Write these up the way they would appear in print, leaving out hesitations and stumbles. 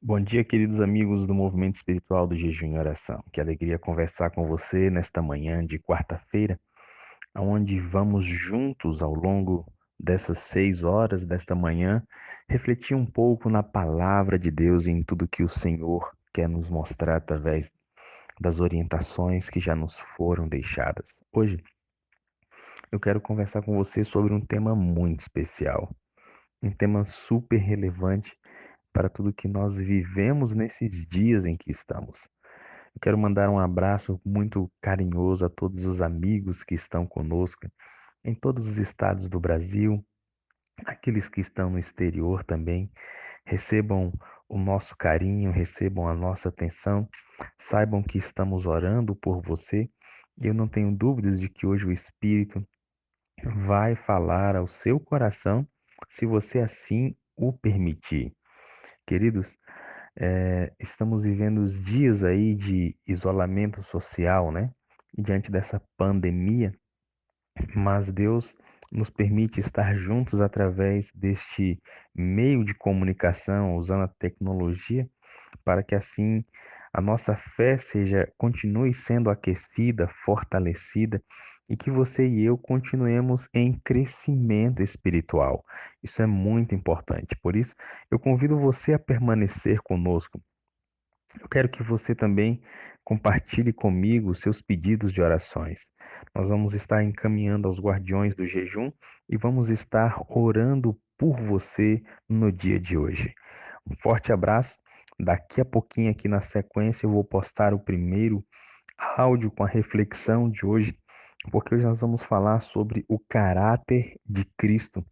Bom dia, queridos amigos do Movimento Espiritual do Jejum e Oração. Que alegria conversar com você nesta manhã de quarta-feira, onde vamos juntos ao longo dessas 6 horas desta manhã refletir um pouco na palavra de Deus e em tudo que o Senhor quer nos mostrar através das orientações que já nos foram deixadas. Hoje eu quero conversar com você sobre um tema muito especial, um tema super relevante para tudo que nós vivemos nesses dias em que estamos. Eu quero mandar um abraço muito carinhoso a todos os amigos que estão conosco em todos os estados do Brasil, aqueles que estão no exterior também. Recebam o nosso carinho, recebam a nossa atenção, saibam que estamos orando por você. E eu não tenho dúvidas de que hoje o Espírito vai falar ao seu coração, se você assim o permitir. Queridos, estamos vivendo os dias aí de isolamento social, né? Diante dessa pandemia, mas Deus nos permite estar juntos através deste meio de comunicação, usando a tecnologia, para que assim a nossa fé continue sendo aquecida, fortalecida e que você e eu continuemos em crescimento espiritual. Isso é muito importante. Por isso, eu convido você a permanecer conosco. Eu quero que você também compartilhe comigo os seus pedidos de orações. Nós vamos estar encaminhando aos guardiões do jejum e vamos estar orando por você no dia de hoje. Um forte abraço. Daqui a pouquinho, aqui na sequência, eu vou postar o primeiro áudio com a reflexão de hoje, porque hoje nós vamos falar sobre o caráter de Cristo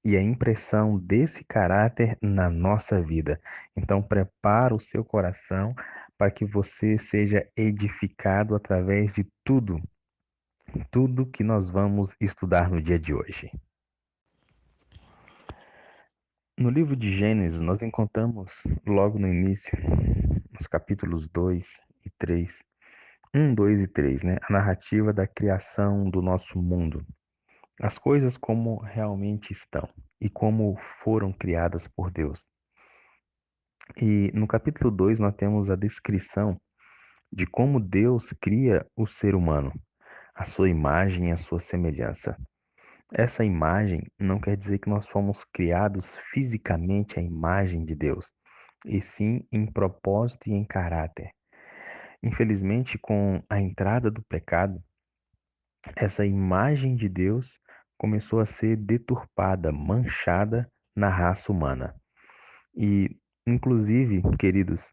e a impressão desse caráter na nossa vida. Então, prepara o seu coração para que você seja edificado através de tudo que nós vamos estudar no dia de hoje. No livro de Gênesis, nós encontramos logo no início, nos capítulos 2 e 3, 2 e 3, né? A narrativa da criação do nosso mundo. As coisas como realmente estão e como foram criadas por Deus. E no capítulo 2 nós temos a descrição de como Deus cria o ser humano, a sua imagem e a sua semelhança. Essa imagem não quer dizer que nós fomos criados fisicamente à imagem de Deus, e sim em propósito e em caráter. Infelizmente, com a entrada do pecado, essa imagem de Deus começou a ser deturpada, manchada na raça humana. E, inclusive, queridos,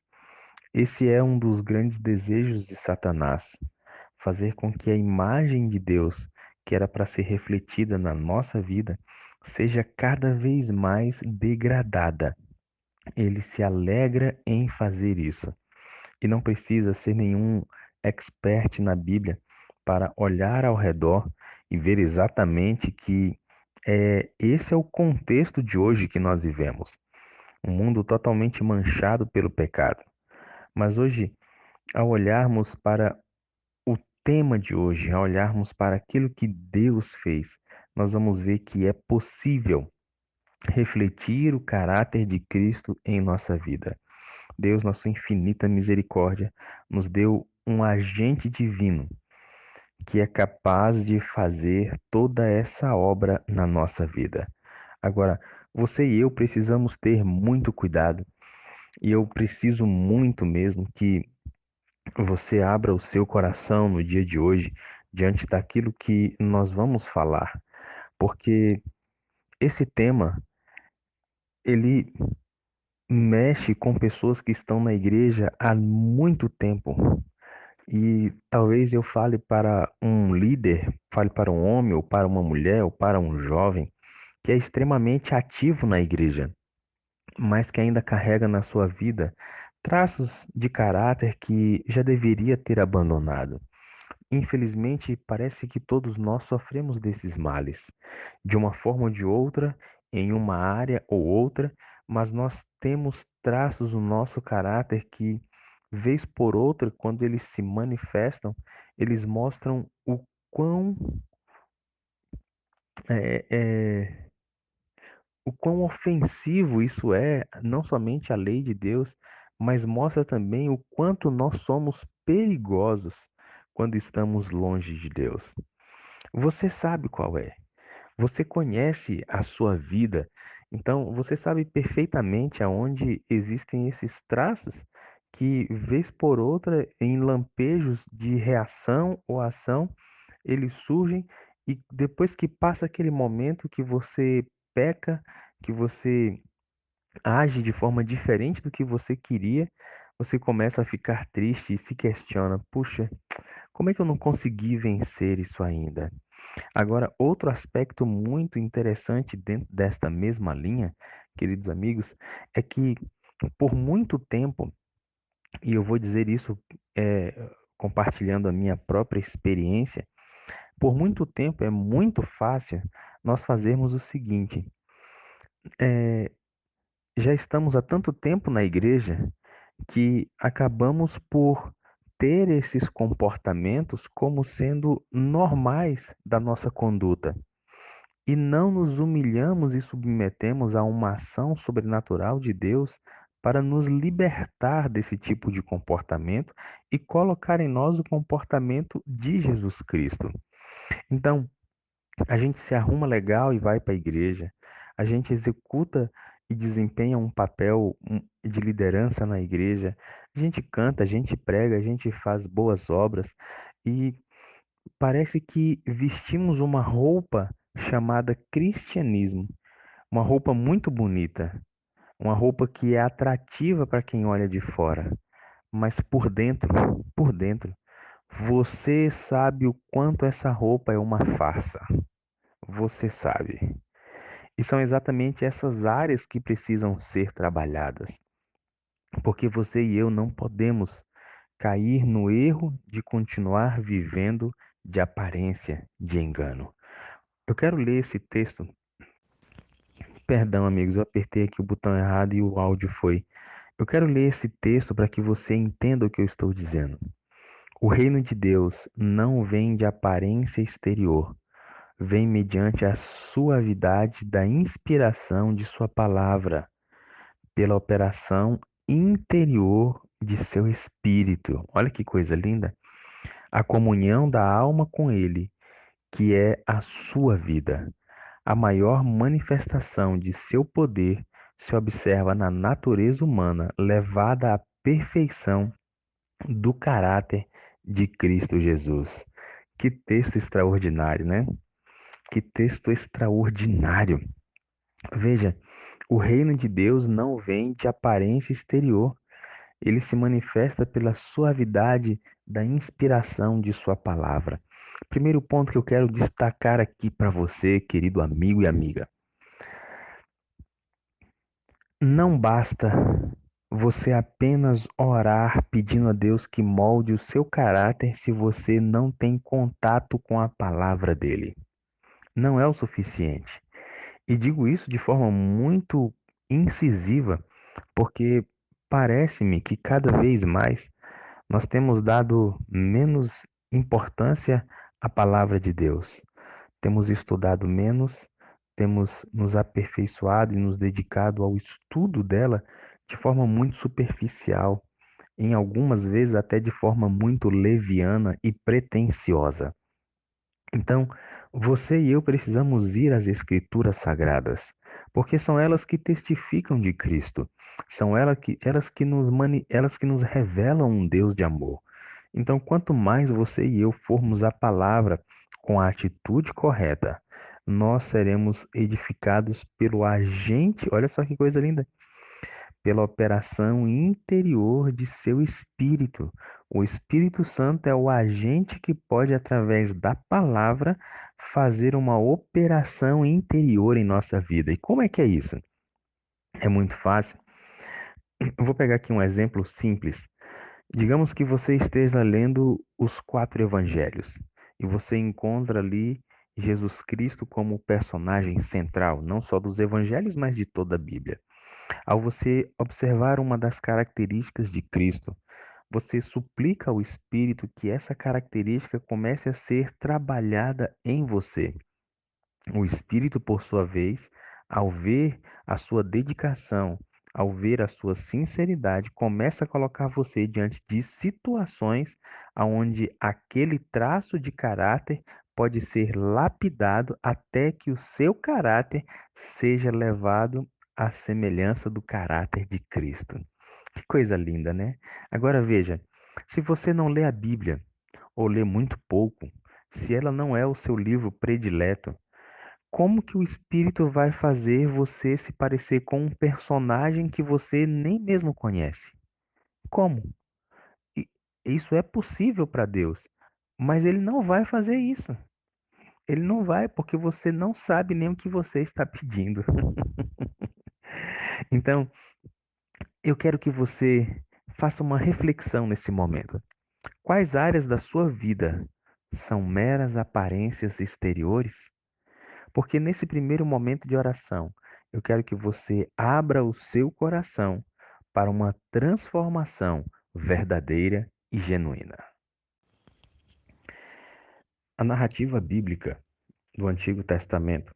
esse é um dos grandes desejos de Satanás, fazer com que a imagem de Deus, que era para ser refletida na nossa vida, seja cada vez mais degradada. Ele se alegra em fazer isso. E não precisa ser nenhum expert na Bíblia para olhar ao redor e ver exatamente que esse é o contexto de hoje que nós vivemos. Um mundo totalmente manchado pelo pecado. Mas hoje, ao olharmos para o tema de hoje, ao olharmos para aquilo que Deus fez, nós vamos ver que é possível refletir o caráter de Cristo em nossa vida. Deus, na sua infinita misericórdia, nos deu um agente divino que é capaz de fazer toda essa obra na nossa vida. Agora, você e eu precisamos ter muito cuidado, e eu preciso muito mesmo que você abra o seu coração no dia de hoje diante daquilo que nós vamos falar, porque esse tema ele mexe com pessoas que estão na igreja há muito tempo. E talvez eu fale para um líder, fale para um homem, ou para uma mulher, ou para um jovem, que é extremamente ativo na igreja, mas que ainda carrega na sua vida traços de caráter que já deveria ter abandonado. Infelizmente, parece que todos nós sofremos desses males, de uma forma ou de outra, em uma área ou outra, mas nós temos traços no nosso caráter que, vez por outra, quando eles se manifestam, eles mostram quão, é, é, o quão ofensivo isso é, não somente à lei de Deus, mas mostra também o quanto nós somos perigosos quando estamos longe de Deus. Você sabe qual é. Você conhece a sua vida, então você sabe perfeitamente aonde existem esses traços que, vez por outra, em lampejos de reação ou ação, eles surgem e depois que passa aquele momento que você peca, que você age de forma diferente do que você queria, você começa a ficar triste e se questiona: puxa, como é que eu não consegui vencer isso ainda? Agora, outro aspecto muito interessante dentro desta mesma linha, queridos amigos, é que por muito tempo, e eu vou dizer isso compartilhando a minha própria experiência, por muito tempo é muito fácil nós fazermos o seguinte: é, já estamos há tanto tempo na igreja que acabamos por ter esses comportamentos como sendo normais da nossa conduta. E não nos humilhamos e submetemos a uma ação sobrenatural de Deus para nos libertar desse tipo de comportamento e colocar em nós o comportamento de Jesus Cristo. Então, a gente se arruma legal e vai para a igreja, a gente executa e desempenha um papel de liderança na igreja, a gente canta, a gente prega, a gente faz boas obras e parece que vestimos uma roupa chamada cristianismo, uma roupa muito bonita, uma roupa que é atrativa para quem olha de fora, mas por dentro, você sabe o quanto essa roupa é uma farsa. Você sabe. E são exatamente essas áreas que precisam ser trabalhadas, porque você e eu não podemos cair no erro de continuar vivendo de aparência, de engano. Eu quero ler esse texto. Perdão, amigos, eu apertei aqui o botão errado e o áudio foi. Eu quero ler esse texto para que você entenda o que eu estou dizendo. O reino de Deus não vem de aparência exterior, vem mediante a suavidade da inspiração de Sua palavra, pela operação interior de seu espírito. Olha que coisa linda! A comunhão da alma com Ele, que é a sua vida. A maior manifestação de seu poder se observa na natureza humana, levada à perfeição do caráter de Cristo Jesus. Que texto extraordinário, né? Que texto extraordinário. Veja, o reino de Deus não vem de aparência exterior, ele se manifesta pela suavidade da inspiração de Sua palavra. Primeiro ponto que eu quero destacar aqui para você, querido amigo e amiga. Não basta você apenas orar pedindo a Deus que molde o seu caráter se você não tem contato com a palavra dele. Não é o suficiente. E digo isso de forma muito incisiva, porque parece-me que cada vez mais nós temos dado menos importância à palavra de Deus. Temos estudado menos, temos nos aperfeiçoado e nos dedicado ao estudo dela de forma muito superficial, em algumas vezes até de forma muito leviana e pretensiosa. Então, você e eu precisamos ir às Escrituras Sagradas, porque são elas que testificam de Cristo, são elas que nos revelam um Deus de amor. Então, quanto mais você e eu formos à palavra com a atitude correta, nós seremos edificados pelo agente, olha só que coisa linda, pela operação interior de seu espírito. O Espírito Santo é o agente que pode, através da palavra, fazer uma operação interior em nossa vida. E como é que é isso? É muito fácil. Eu vou pegar aqui um exemplo simples. Digamos que você esteja lendo os quatro evangelhos e você encontra ali Jesus Cristo como personagem central, não só dos evangelhos, mas de toda a Bíblia. Ao você observar uma das características de Cristo, você suplica ao Espírito que essa característica comece a ser trabalhada em você. O Espírito, por sua vez, ao ver a sua dedicação, ao ver a sua sinceridade, começa a colocar você diante de situações onde aquele traço de caráter pode ser lapidado até que o seu caráter seja levado à semelhança do caráter de Cristo. Que coisa linda, né? Agora veja, se você não lê a Bíblia ou lê muito pouco, se ela não é o seu livro predileto, como que o Espírito vai fazer você se parecer com um personagem que você nem mesmo conhece? Como? E isso é possível para Deus, mas ele não vai fazer isso. Ele não vai, porque você não sabe nem o que você está pedindo. Então, eu quero que você faça uma reflexão nesse momento. Quais áreas da sua vida são meras aparências exteriores? Porque nesse primeiro momento de oração, eu quero que você abra o seu coração para uma transformação verdadeira e genuína. A narrativa bíblica do Antigo Testamento,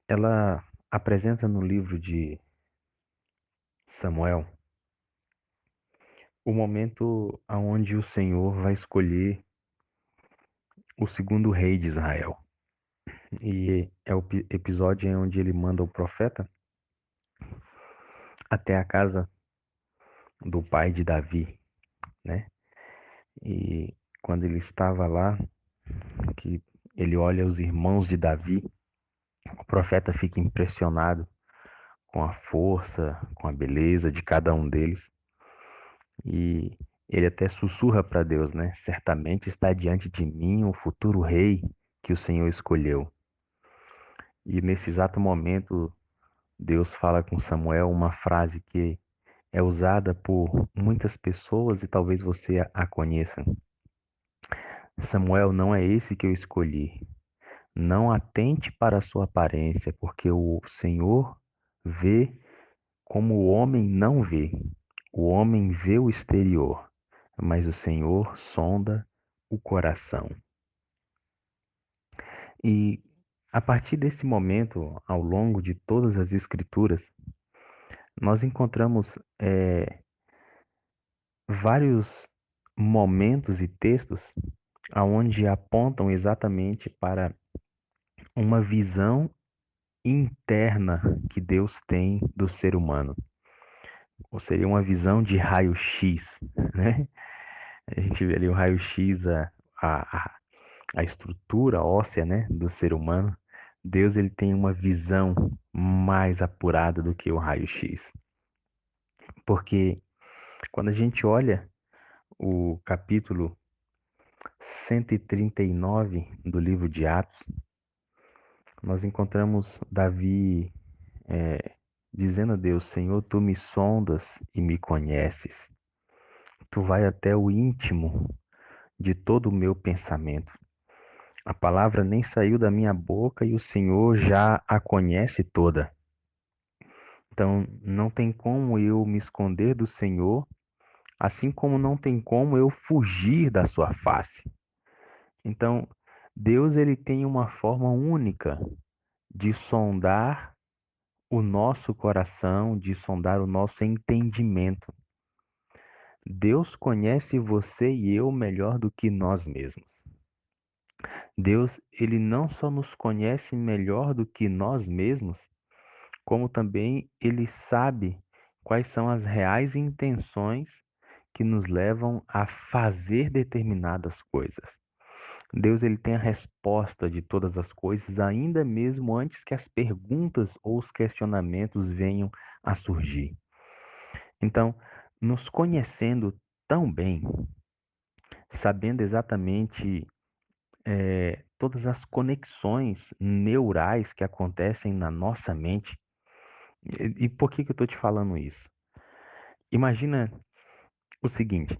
ela apresenta no livro de Samuel o momento aonde o Senhor vai escolher o segundo rei de Israel. E é o episódio em onde ele manda o profeta até a casa do pai de Davi, né? E quando ele estava lá, que ele olha os irmãos de Davi, o profeta fica impressionado com a força, com a beleza de cada um deles. E ele até sussurra para Deus, né? Certamente está diante de mim o futuro rei que o Senhor escolheu. E nesse exato momento, Deus fala com Samuel uma frase que é usada por muitas pessoas e talvez você a conheça. Samuel, não é esse que eu escolhi. Não atente para a sua aparência, porque o Senhor vê como o homem não vê. O homem vê o exterior, mas o Senhor sonda o coração. E a partir desse momento, ao longo de todas as Escrituras, nós encontramos vários momentos e textos aonde apontam exatamente para uma visão interna que Deus tem do ser humano, ou seria uma visão de raio-x, né? A gente vê ali o raio-x, a, a estrutura óssea, né, do ser humano. Deus ele tem uma visão mais apurada do que o raio-x, porque quando a gente olha o capítulo 139 do livro de Atos, nós encontramos Davi dizendo a Deus: Senhor, tu me sondas e me conheces. Tu vai até o íntimo de todo o meu pensamento. A palavra nem saiu da minha boca e o Senhor já a conhece toda. Então, não tem como eu me esconder do Senhor, assim como não tem como eu fugir da sua face. Então, Deus ele tem uma forma única de sondar o nosso coração, de sondar o nosso entendimento. Deus conhece você e eu melhor do que nós mesmos. Deus, ele não só nos conhece melhor do que nós mesmos, como também ele sabe quais são as reais intenções que nos levam a fazer determinadas coisas. Deus ele tem a resposta de todas as coisas, ainda mesmo antes que as perguntas ou os questionamentos venham a surgir. Então, nos conhecendo tão bem, sabendo exatamente todas as conexões neurais que acontecem na nossa mente. E por que que eu estou te falando isso? Imagina o seguinte: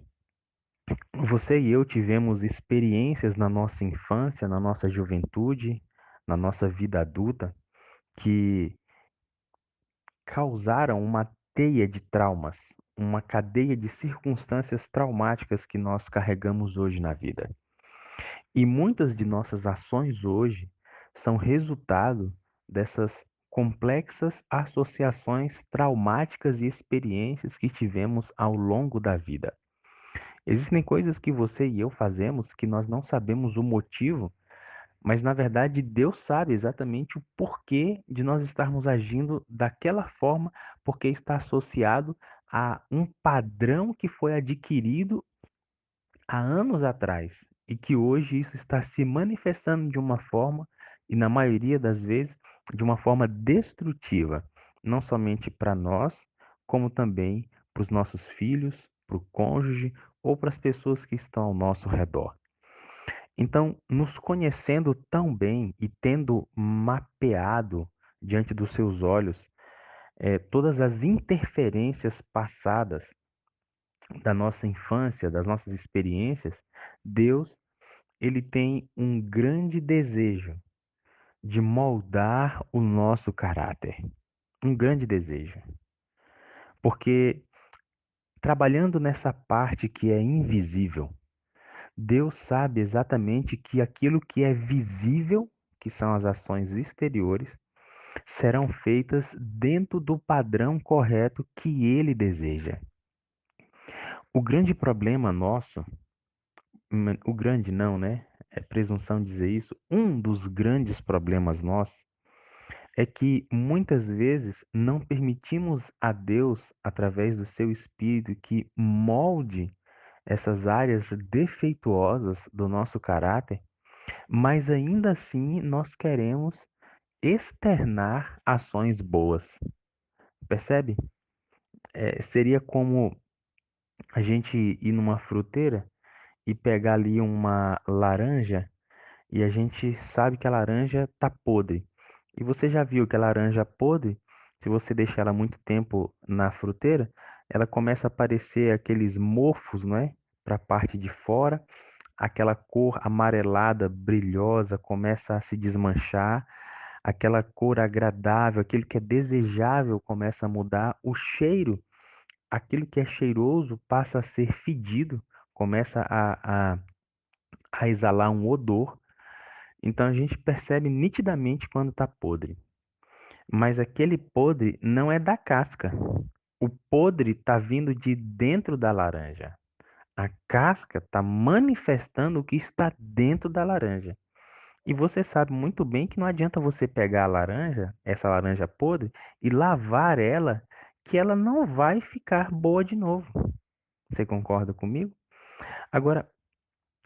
você e eu tivemos experiências na nossa infância, na nossa juventude, na nossa vida adulta, que causaram uma teia de traumas, uma cadeia de circunstâncias traumáticas que nós carregamos hoje na vida. E muitas de nossas ações hoje são resultado dessas complexas associações traumáticas e experiências que tivemos ao longo da vida. Existem coisas que você e eu fazemos que nós não sabemos o motivo, mas na verdade Deus sabe exatamente o porquê de nós estarmos agindo daquela forma, porque está associado a um padrão que foi adquirido há anos atrás e que hoje isso está se manifestando de uma forma, e na maioria das vezes, de uma forma destrutiva, não somente para nós, como também para os nossos filhos, para o cônjuge ou para as pessoas que estão ao nosso redor. Então, nos conhecendo tão bem e tendo mapeado diante dos seus olhos todas as interferências passadas da nossa infância, das nossas experiências, Deus, ele tem um grande desejo de moldar o nosso caráter. Um grande desejo. Porque trabalhando nessa parte que é invisível, Deus sabe exatamente que aquilo que é visível, que são as ações exteriores, serão feitas dentro do padrão correto que ele deseja. O grande problema nosso, o grande não, né? É presunção dizer isso. Um dos grandes problemas nossos é que muitas vezes não permitimos a Deus, através do seu Espírito, que molde essas áreas defeituosas do nosso caráter, mas ainda assim nós queremos externar ações boas. Percebe? Seria como a gente ir numa fruteira e pegar ali uma laranja e a gente sabe que a laranja tá podre. E você já viu que a laranja podre, se você deixar ela muito tempo na fruteira, ela começa a aparecer aqueles mofos, não é? Para a parte de fora, aquela cor amarelada, brilhosa, começa a se desmanchar, aquela cor agradável, aquilo que é desejável começa a mudar, o cheiro, aquilo que é cheiroso passa a ser fedido, começa a exalar um odor. Então a gente percebe nitidamente quando está podre. Mas aquele podre não é da casca. O podre está vindo de dentro da laranja. A casca está manifestando o que está dentro da laranja. E você sabe muito bem que não adianta você pegar a laranja, essa laranja podre, e lavar ela, que ela não vai ficar boa de novo. Você concorda comigo? Agora,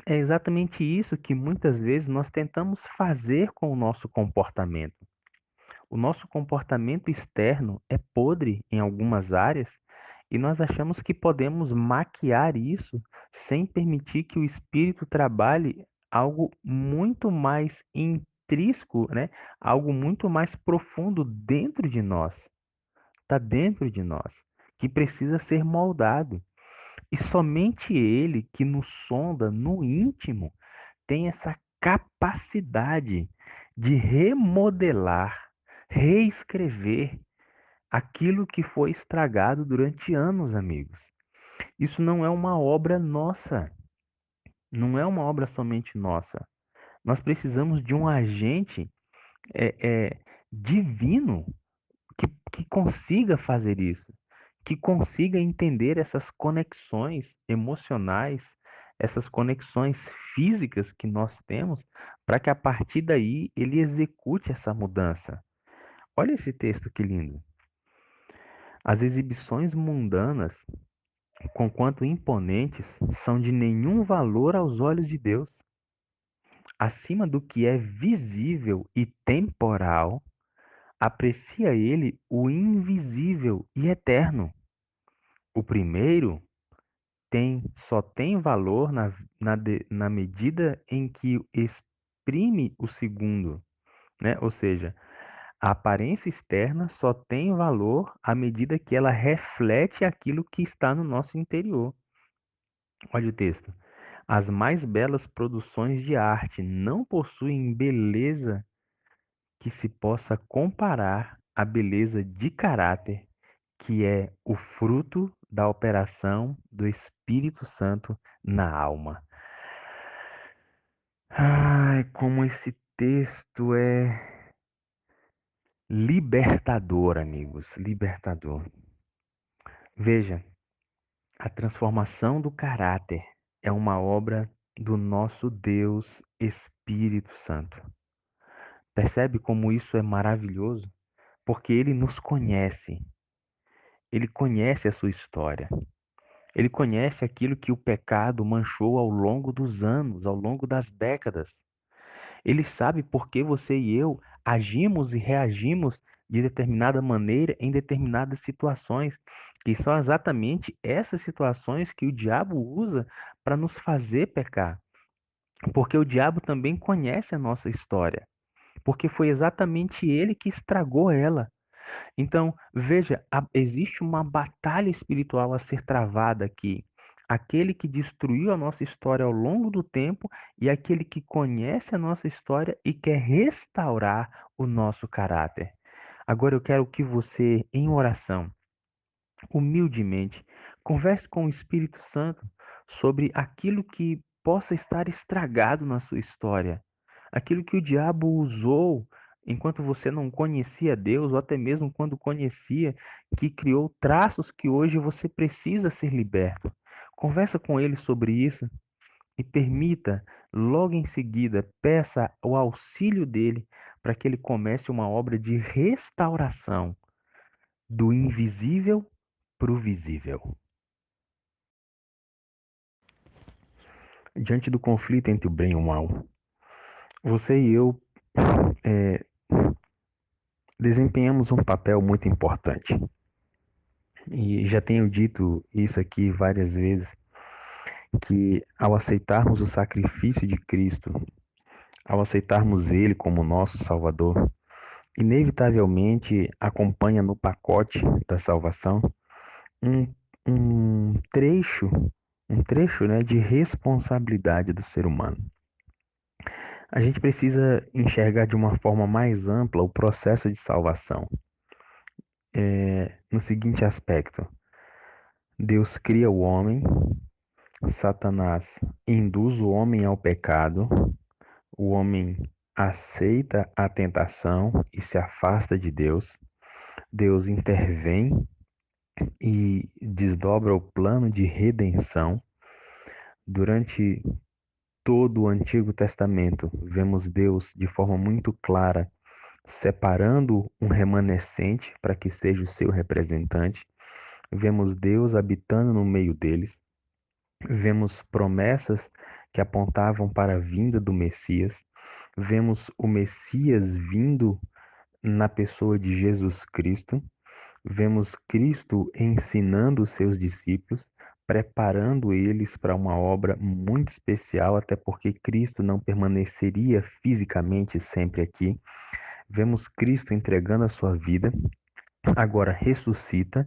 é exatamente isso que muitas vezes nós tentamos fazer com o nosso comportamento. O nosso comportamento externo é podre em algumas áreas e nós achamos que podemos maquiar isso sem permitir que o espírito trabalhe algo muito mais intrínseco, né? Algo muito mais profundo dentro de nós. Está dentro de nós, que precisa ser moldado. E somente ele que nos sonda no íntimo tem essa capacidade de remodelar, reescrever aquilo que foi estragado durante anos, amigos. Isso não é uma obra nossa, não é uma obra somente nossa. Nós precisamos de um agente é, é, divino que consiga fazer isso, que consiga entender essas conexões emocionais, essas conexões físicas que nós temos, para que a partir daí ele execute essa mudança. Olha esse texto que lindo. As exibições mundanas, conquanto imponentes, são de nenhum valor aos olhos de Deus. Acima do que é visível e temporal, aprecia ele o invisível e eterno. O primeiro só tem valor na medida em que exprime o segundo, né? Ou seja, a aparência externa só tem valor à medida que ela reflete aquilo que está no nosso interior. Olha o texto. As mais belas produções de arte não possuem beleza que se possa comparar à beleza de caráter que é o fruto da operação do Espírito Santo na alma. Ai, como esse texto é libertador, amigos, libertador. Veja, a transformação do caráter é uma obra do nosso Deus Espírito Santo. Percebe como isso é maravilhoso? Porque ele nos conhece, ele conhece a sua história, ele conhece aquilo que o pecado manchou ao longo dos anos, ao longo das décadas. Ele sabe por que você e eu agimos e reagimos de determinada maneira em determinadas situações, que são exatamente essas situações que o diabo usa para nos fazer pecar. Porque o diabo também conhece a nossa história, porque foi exatamente ele que estragou ela. Então, veja, existe uma batalha espiritual a ser travada aqui. Aquele que destruiu a nossa história ao longo do tempo e aquele que conhece a nossa história e quer restaurar o nosso caráter. Agora eu quero que você, em oração, humildemente, converse com o Espírito Santo sobre aquilo que possa estar estragado na sua história, aquilo que o diabo usou enquanto você não conhecia Deus, ou até mesmo quando conhecia, que criou traços que hoje você precisa ser liberto. Conversa com ele sobre isso e permita, logo em seguida, peça o auxílio dele para que ele comece uma obra de restauração do invisível para o visível. Diante do conflito entre o bem e o mal, você e eu é, desempenhamos um papel muito importante. E já tenho dito isso aqui várias vezes, que ao aceitarmos o sacrifício de Cristo, ao aceitarmos Ele como nosso Salvador, inevitavelmente acompanha no pacote da salvação um, um trecho, né, de responsabilidade do ser humano. A gente precisa enxergar de uma forma mais ampla o processo de salvação. No seguinte aspecto: Deus cria o homem, Satanás induz o homem ao pecado, o homem aceita a tentação e se afasta de Deus. Deus intervém e desdobra o plano de redenção. Durante todo o Antigo Testamento, vemos Deus de forma muito clara separando um remanescente para que seja o seu representante. Vemos Deus habitando no meio deles. Vemos promessas que apontavam para a vinda do Messias. Vemos o Messias vindo na pessoa de Jesus Cristo. Vemos Cristo ensinando os seus discípulos, preparando eles para uma obra muito especial, até porque Cristo não permaneceria fisicamente sempre aqui. Vemos Cristo entregando a sua vida, agora ressuscita,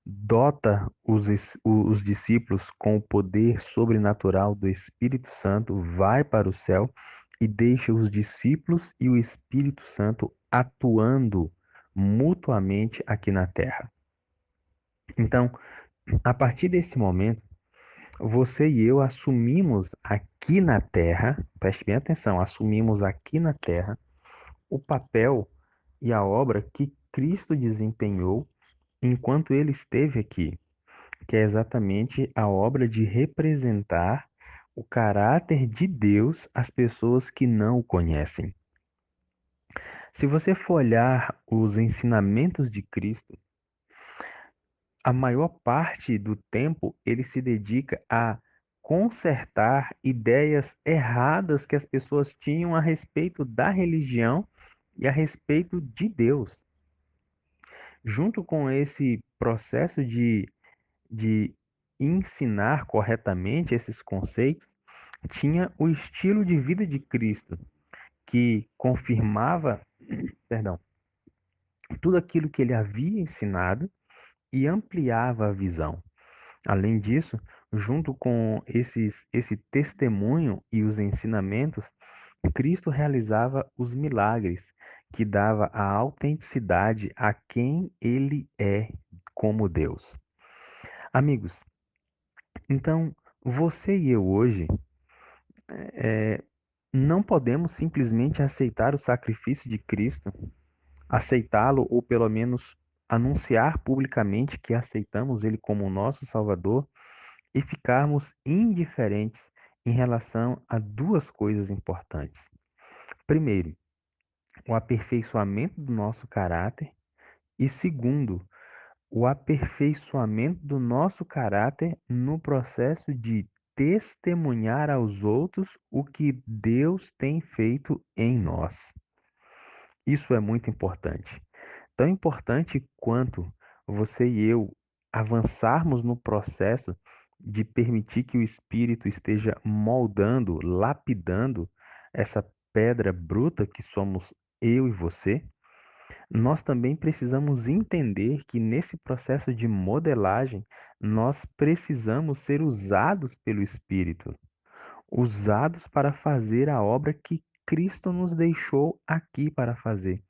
dota os discípulos com o poder sobrenatural do Espírito Santo, vai para o céu e deixa os discípulos e o Espírito Santo atuando mutuamente aqui na terra. Então, a partir desse momento, você e eu assumimos aqui na terra, preste bem atenção, assumimos aqui na terra o papel e a obra que Cristo desempenhou enquanto ele esteve aqui, que é exatamente a obra de representar o caráter de Deus às pessoas que não o conhecem. Se você for olhar os ensinamentos de Cristo, a maior parte do tempo ele se dedica a consertar ideias erradas que as pessoas tinham a respeito da religião e a respeito de Deus. Junto com esse processo de ensinar corretamente esses conceitos, tinha o estilo de vida de Cristo, que confirmava, perdão, tudo aquilo que ele havia ensinado e ampliava a visão. Além disso, junto com esse testemunho e os ensinamentos, Cristo realizava os milagres, que dava a autenticidade a quem ele é como Deus. Amigos, então você e eu hoje não podemos simplesmente aceitar o sacrifício de Cristo aceitá-lo ou pelo menos anunciar publicamente que aceitamos ele como nosso Salvador e ficarmos indiferentes em relação a duas coisas importantes. Primeiro, o aperfeiçoamento do nosso caráter e segundo, o aperfeiçoamento do nosso caráter no processo de testemunhar aos outros o que Deus tem feito em nós. Isso é muito importante. Tão importante quanto você e eu avançarmos no processo de permitir que o Espírito esteja moldando, lapidando essa pedra bruta que somos eu e você, nós também precisamos entender que nesse processo de modelagem, nós precisamos ser usados pelo Espírito, usados para fazer a obra que Cristo nos deixou aqui para fazer.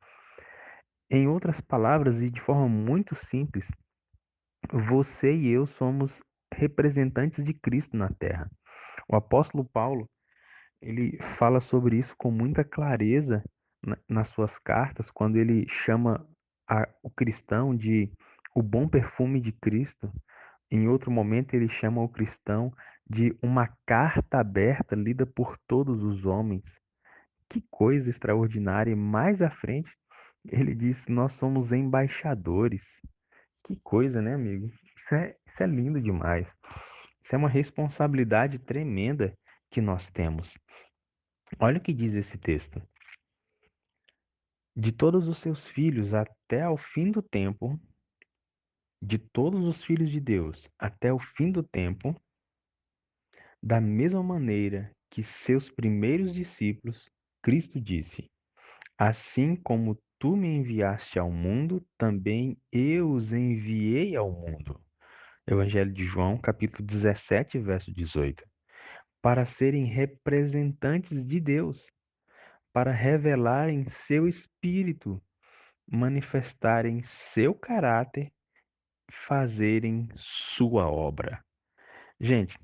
Em outras palavras, e de forma muito simples, você e eu somos representantes de Cristo na Terra. O apóstolo Paulo, ele fala sobre isso com muita clareza nas suas cartas, quando ele chama o cristão de o bom perfume de Cristo. Em outro momento, ele chama o cristão de uma carta aberta lida por todos os homens. Que coisa extraordinária! E mais à frente, ele diz: Nós somos embaixadores. Que coisa, né, amigo? Isso é lindo demais. Isso é uma responsabilidade tremenda que nós temos. Olha o que diz esse texto. De todos os seus filhos até ao fim do tempo, de todos os filhos de Deus até o fim do tempo, da mesma maneira que seus primeiros discípulos, Cristo disse: Assim como tu me enviaste ao mundo, também eu os enviei ao mundo. Evangelho de João, capítulo 17, verso 18. Para serem representantes de Deus, para revelarem seu espírito, manifestarem seu caráter, fazerem sua obra. Gente,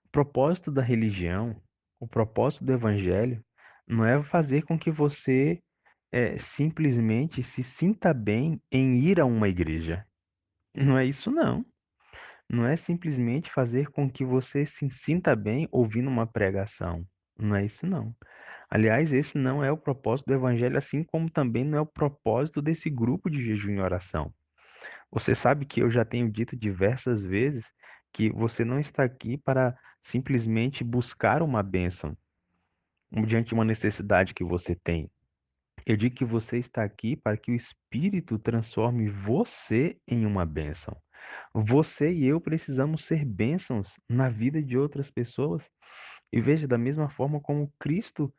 o propósito da religião, o propósito do evangelho, não é fazer com que você simplesmente se sinta bem em ir a uma igreja. Não é isso, não. Não é simplesmente fazer com que você se sinta bem ouvindo uma pregação. Não é isso, não. Aliás, esse não é o propósito do evangelho, assim como também não é o propósito desse grupo de jejum e oração. Você sabe que eu já tenho dito diversas vezes que você não está aqui para simplesmente buscar uma bênção diante de uma necessidade que você tem. Eu digo que você está aqui para que o Espírito transforme você em uma bênção. Você e eu precisamos ser bênçãos na vida de outras pessoas. E veja, da mesma forma como Cristo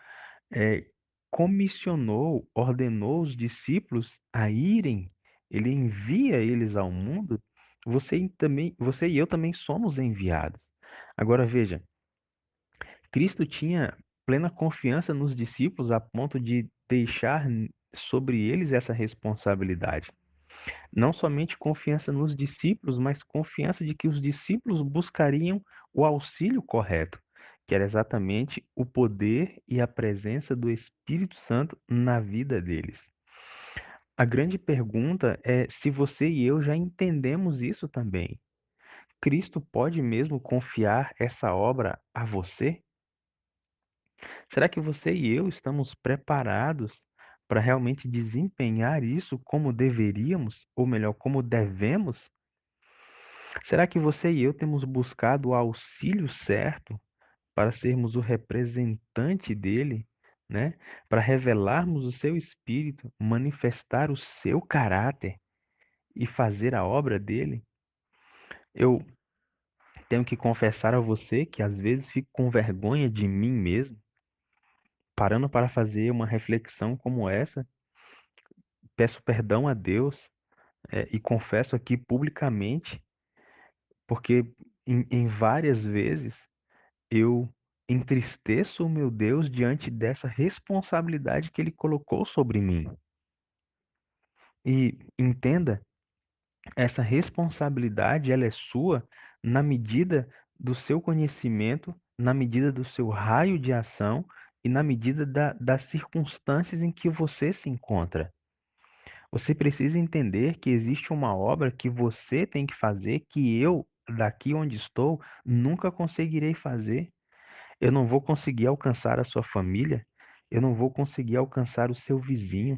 eh, comissionou, ordenou os discípulos a irem, ele envia eles ao mundo, você e eu também somos enviados. Agora veja, Cristo tinha plena confiança nos discípulos a ponto de deixar sobre eles essa responsabilidade. Não somente confiança nos discípulos, mas confiança de que os discípulos buscariam o auxílio correto, que era exatamente o poder e a presença do Espírito Santo na vida deles. A grande pergunta é se você e eu já entendemos isso também. Cristo pode mesmo confiar essa obra a você? Será que você e eu estamos preparados para realmente desempenhar isso como deveríamos, ou melhor, como devemos? Será que você e eu temos buscado o auxílio certo para sermos o representante dele, né? Para revelarmos o seu espírito, manifestar o seu caráter e fazer a obra dele? Eu tenho que confessar a você que às vezes fico com vergonha de mim mesmo, parando para fazer uma reflexão como essa. Peço perdão a Deus, e confesso aqui publicamente, porque em várias vezes eu entristeço o meu Deus diante dessa responsabilidade que Ele colocou sobre mim. E entenda, essa responsabilidade ela é sua na medida do seu conhecimento, na medida do seu raio de ação e na medida das circunstâncias em que você se encontra. Você precisa entender que existe uma obra que você tem que fazer que eu, daqui onde estou, nunca conseguirei fazer. Eu não vou conseguir alcançar a sua família, eu não vou conseguir alcançar o seu vizinho,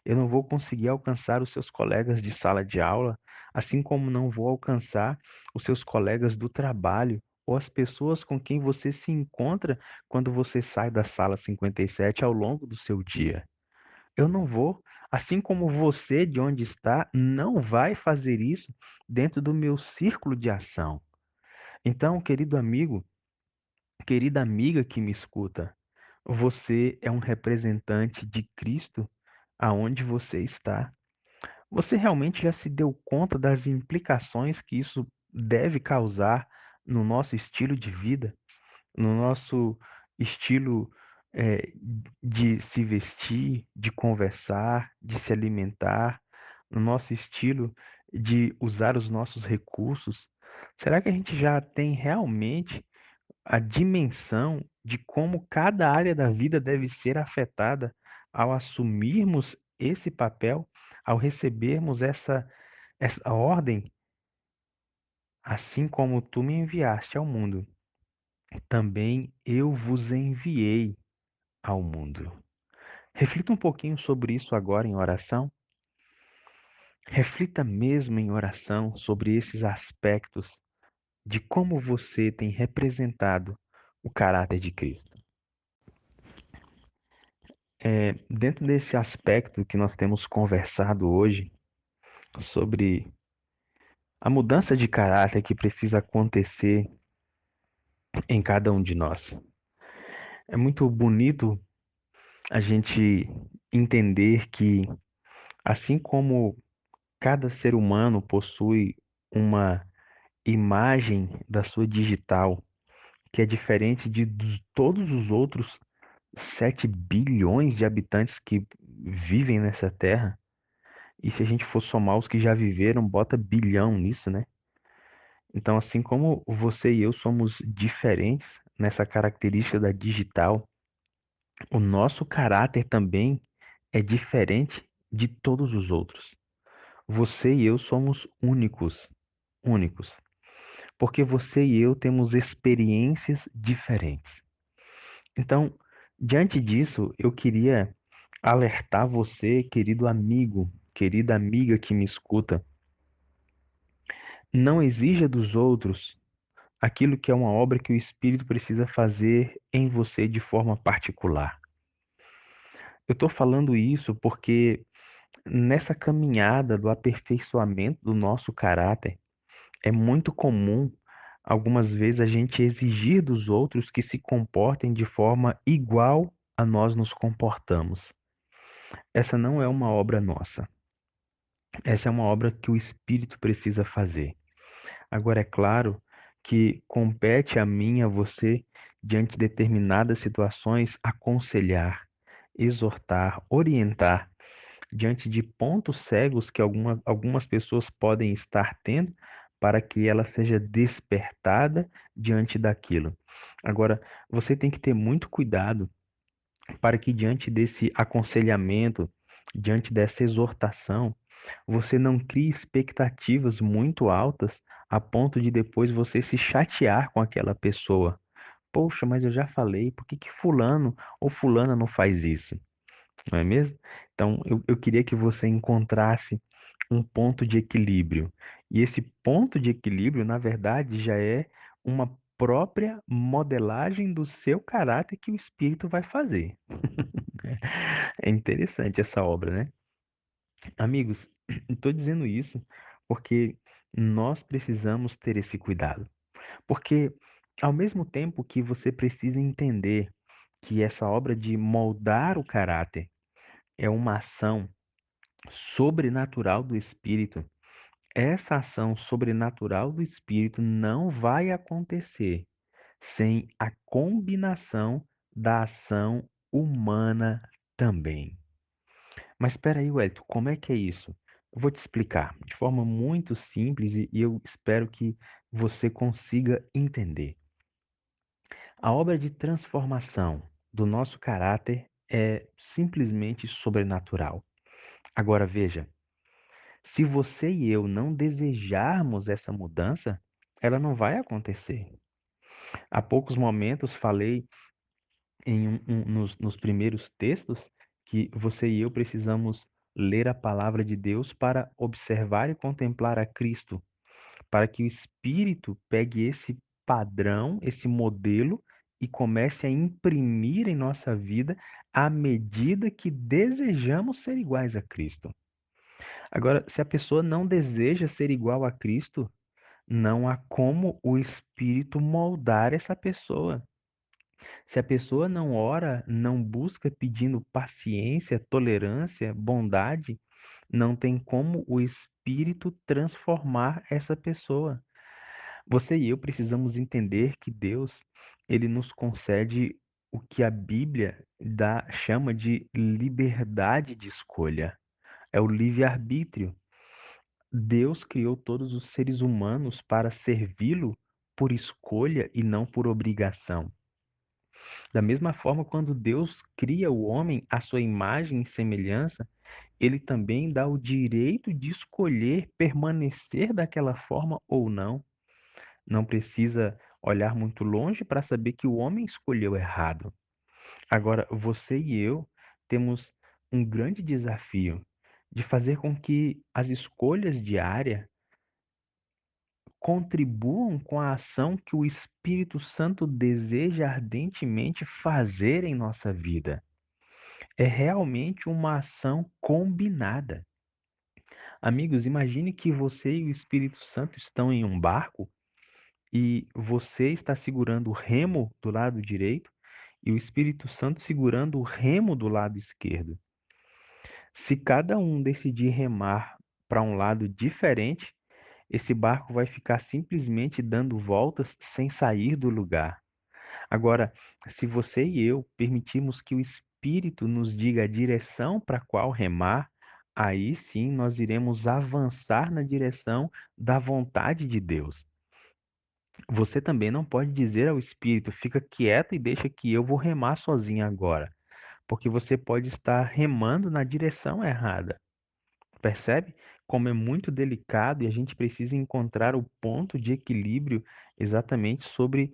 eu não vou conseguir alcançar os seus colegas de sala de aula, assim como não vou alcançar os seus colegas do trabalho ou as pessoas com quem você se encontra quando você sai da sala 57 ao longo do seu dia. Eu não vou, assim como você de onde está, não vai fazer isso dentro do meu círculo de ação. Então, querido amigo, querida amiga que me escuta, você é um representante de Cristo aonde você está. Você realmente já se deu conta das implicações que isso deve causar no nosso estilo de vida, no nosso estilo de se vestir, de conversar, de se alimentar, no nosso estilo de usar os nossos recursos? Será que a gente já tem realmente a dimensão de como cada área da vida deve ser afetada ao assumirmos esse papel, ao recebermos essa ordem, assim como tu me enviaste ao mundo, também eu vos enviei ao mundo. Reflita um pouquinho sobre isso agora em oração. Reflita mesmo em oração sobre esses aspectos de como você tem representado o caráter de Cristo. Dentro desse aspecto que nós temos conversado hoje, sobre a mudança de caráter que precisa acontecer em cada um de nós. É muito bonito a gente entender que, assim como cada ser humano possui uma imagem da sua digital que é diferente de todos os outros 7 bilhões de habitantes que vivem nessa terra, e se a gente for somar os que já viveram, bota bilhão nisso, né? Então, assim como você e eu somos diferentes nessa característica da digital, o nosso caráter também é diferente de todos os outros. Você e eu somos únicos, únicos, porque você e eu temos experiências diferentes. Então, diante disso, eu queria alertar você, querido amigo, querida amiga que me escuta, não exija dos outros aquilo que é uma obra que o Espírito precisa fazer em você de forma particular. Eu estou falando isso porque nessa caminhada do aperfeiçoamento do nosso caráter, é muito comum, algumas vezes, a gente exigir dos outros que se comportem de forma igual a nós nos comportamos. Essa não é uma obra nossa. Essa é uma obra que o Espírito precisa fazer. Agora, é claro que compete a mim, a você, diante de determinadas situações, aconselhar, exortar, orientar, diante de pontos cegos que algumas pessoas podem estar tendo, para que ela seja despertada diante daquilo. Agora, você tem que ter muito cuidado para que, diante desse aconselhamento, diante dessa exortação, você não crie expectativas muito altas a ponto de depois você se chatear com aquela pessoa. Poxa, mas eu já falei, por que que fulano ou fulana não faz isso? Não é mesmo? Então, eu queria que você encontrasse um ponto de equilíbrio. E esse ponto de equilíbrio, na verdade, já é uma própria modelagem do seu caráter que o Espírito vai fazer. É interessante essa obra, né? Amigos, estou dizendo isso porque nós precisamos ter esse cuidado. Porque, ao mesmo tempo que você precisa entender que essa obra de moldar o caráter é uma ação sobrenatural do Espírito, essa ação sobrenatural do Espírito não vai acontecer sem a combinação da ação humana também. Mas espera aí, Wellington, como é que é isso? Eu vou te explicar de forma muito simples e eu espero que você consiga entender. A obra de transformação do nosso caráter é simplesmente sobrenatural. Agora veja, se você e eu não desejarmos essa mudança, ela não vai acontecer. Há poucos momentos falei nos primeiros textos que você e eu precisamos ler a palavra de Deus para observar e contemplar a Cristo, para que o Espírito pegue esse padrão, esse modelo e comece a imprimir em nossa vida à medida que desejamos ser iguais a Cristo. Agora, se a pessoa não deseja ser igual a Cristo, não há como o Espírito moldar essa pessoa. Se a pessoa não ora, não busca pedindo paciência, tolerância, bondade, não tem como o Espírito transformar essa pessoa. Você e eu precisamos entender que Deus, ele nos concede o que a Bíblia chama de liberdade de escolha. É o livre-arbítrio. Deus criou todos os seres humanos para servi-lo por escolha e não por obrigação. Da mesma forma, quando Deus cria o homem à sua imagem e semelhança, ele também dá o direito de escolher permanecer daquela forma ou não. Não precisa olhar muito longe para saber que o homem escolheu errado. Agora, você e eu temos um grande desafio de fazer com que as escolhas diárias contribuam com a ação que o Espírito Santo deseja ardentemente fazer em nossa vida. É realmente uma ação combinada. Amigos, imagine que você e o Espírito Santo estão em um barco e você está segurando o remo do lado direito e o Espírito Santo segurando o remo do lado esquerdo. Se cada um decidir remar para um lado diferente, esse barco vai ficar simplesmente dando voltas sem sair do lugar. Agora, se você e eu permitirmos que o Espírito nos diga a direção para qual remar, aí sim nós iremos avançar na direção da vontade de Deus. Você também não pode dizer ao Espírito, fica quieto e deixa que eu vou remar sozinho agora, porque você pode estar remando na direção errada. Percebe como é muito delicado e a gente precisa encontrar o ponto de equilíbrio exatamente sobre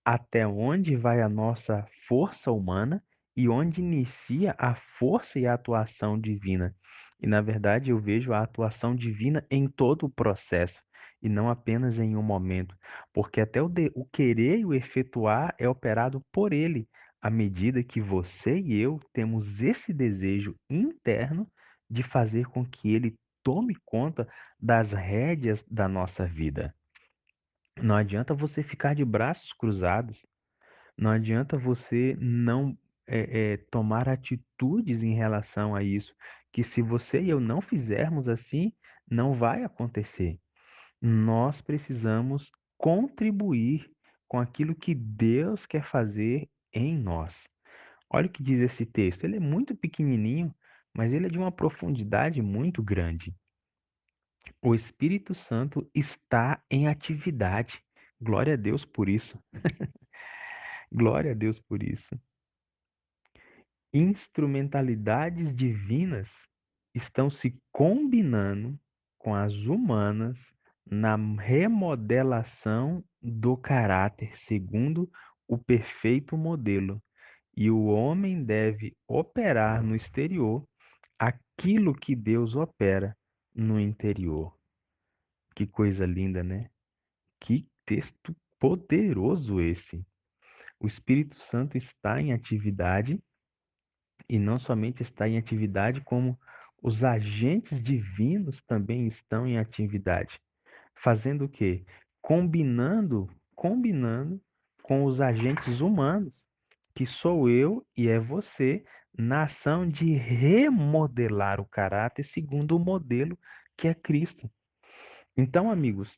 até onde vai a nossa força humana e onde inicia a força e a atuação divina. E na verdade eu vejo a atuação divina em todo o processo e não apenas em um momento, porque até o querer e o efetuar é operado por ele, à medida que você e eu temos esse desejo interno de fazer com que ele tome conta das rédeas da nossa vida. Não adianta você ficar de braços cruzados. Não adianta você não tomar atitudes em relação a isso, que se você e eu não fizermos assim, não vai acontecer. Nós precisamos contribuir com aquilo que Deus quer fazer em nós. Olha o que diz esse texto. Ele é muito pequenininho, mas ele é de uma profundidade muito grande. O Espírito Santo está em atividade. Glória a Deus por isso. Glória a Deus por isso. Instrumentalidades divinas estão se combinando com as humanas na remodelação do caráter segundo o perfeito modelo, e o homem deve operar no exterior aquilo que Deus opera no interior. Que coisa linda, né? Que texto poderoso esse. O Espírito Santo está em atividade e não somente está em atividade, como os agentes divinos também estão em atividade. Fazendo o quê? Combinando com os agentes humanos, que sou eu e é você, na ação de remodelar o caráter segundo o modelo que é Cristo. Então, amigos,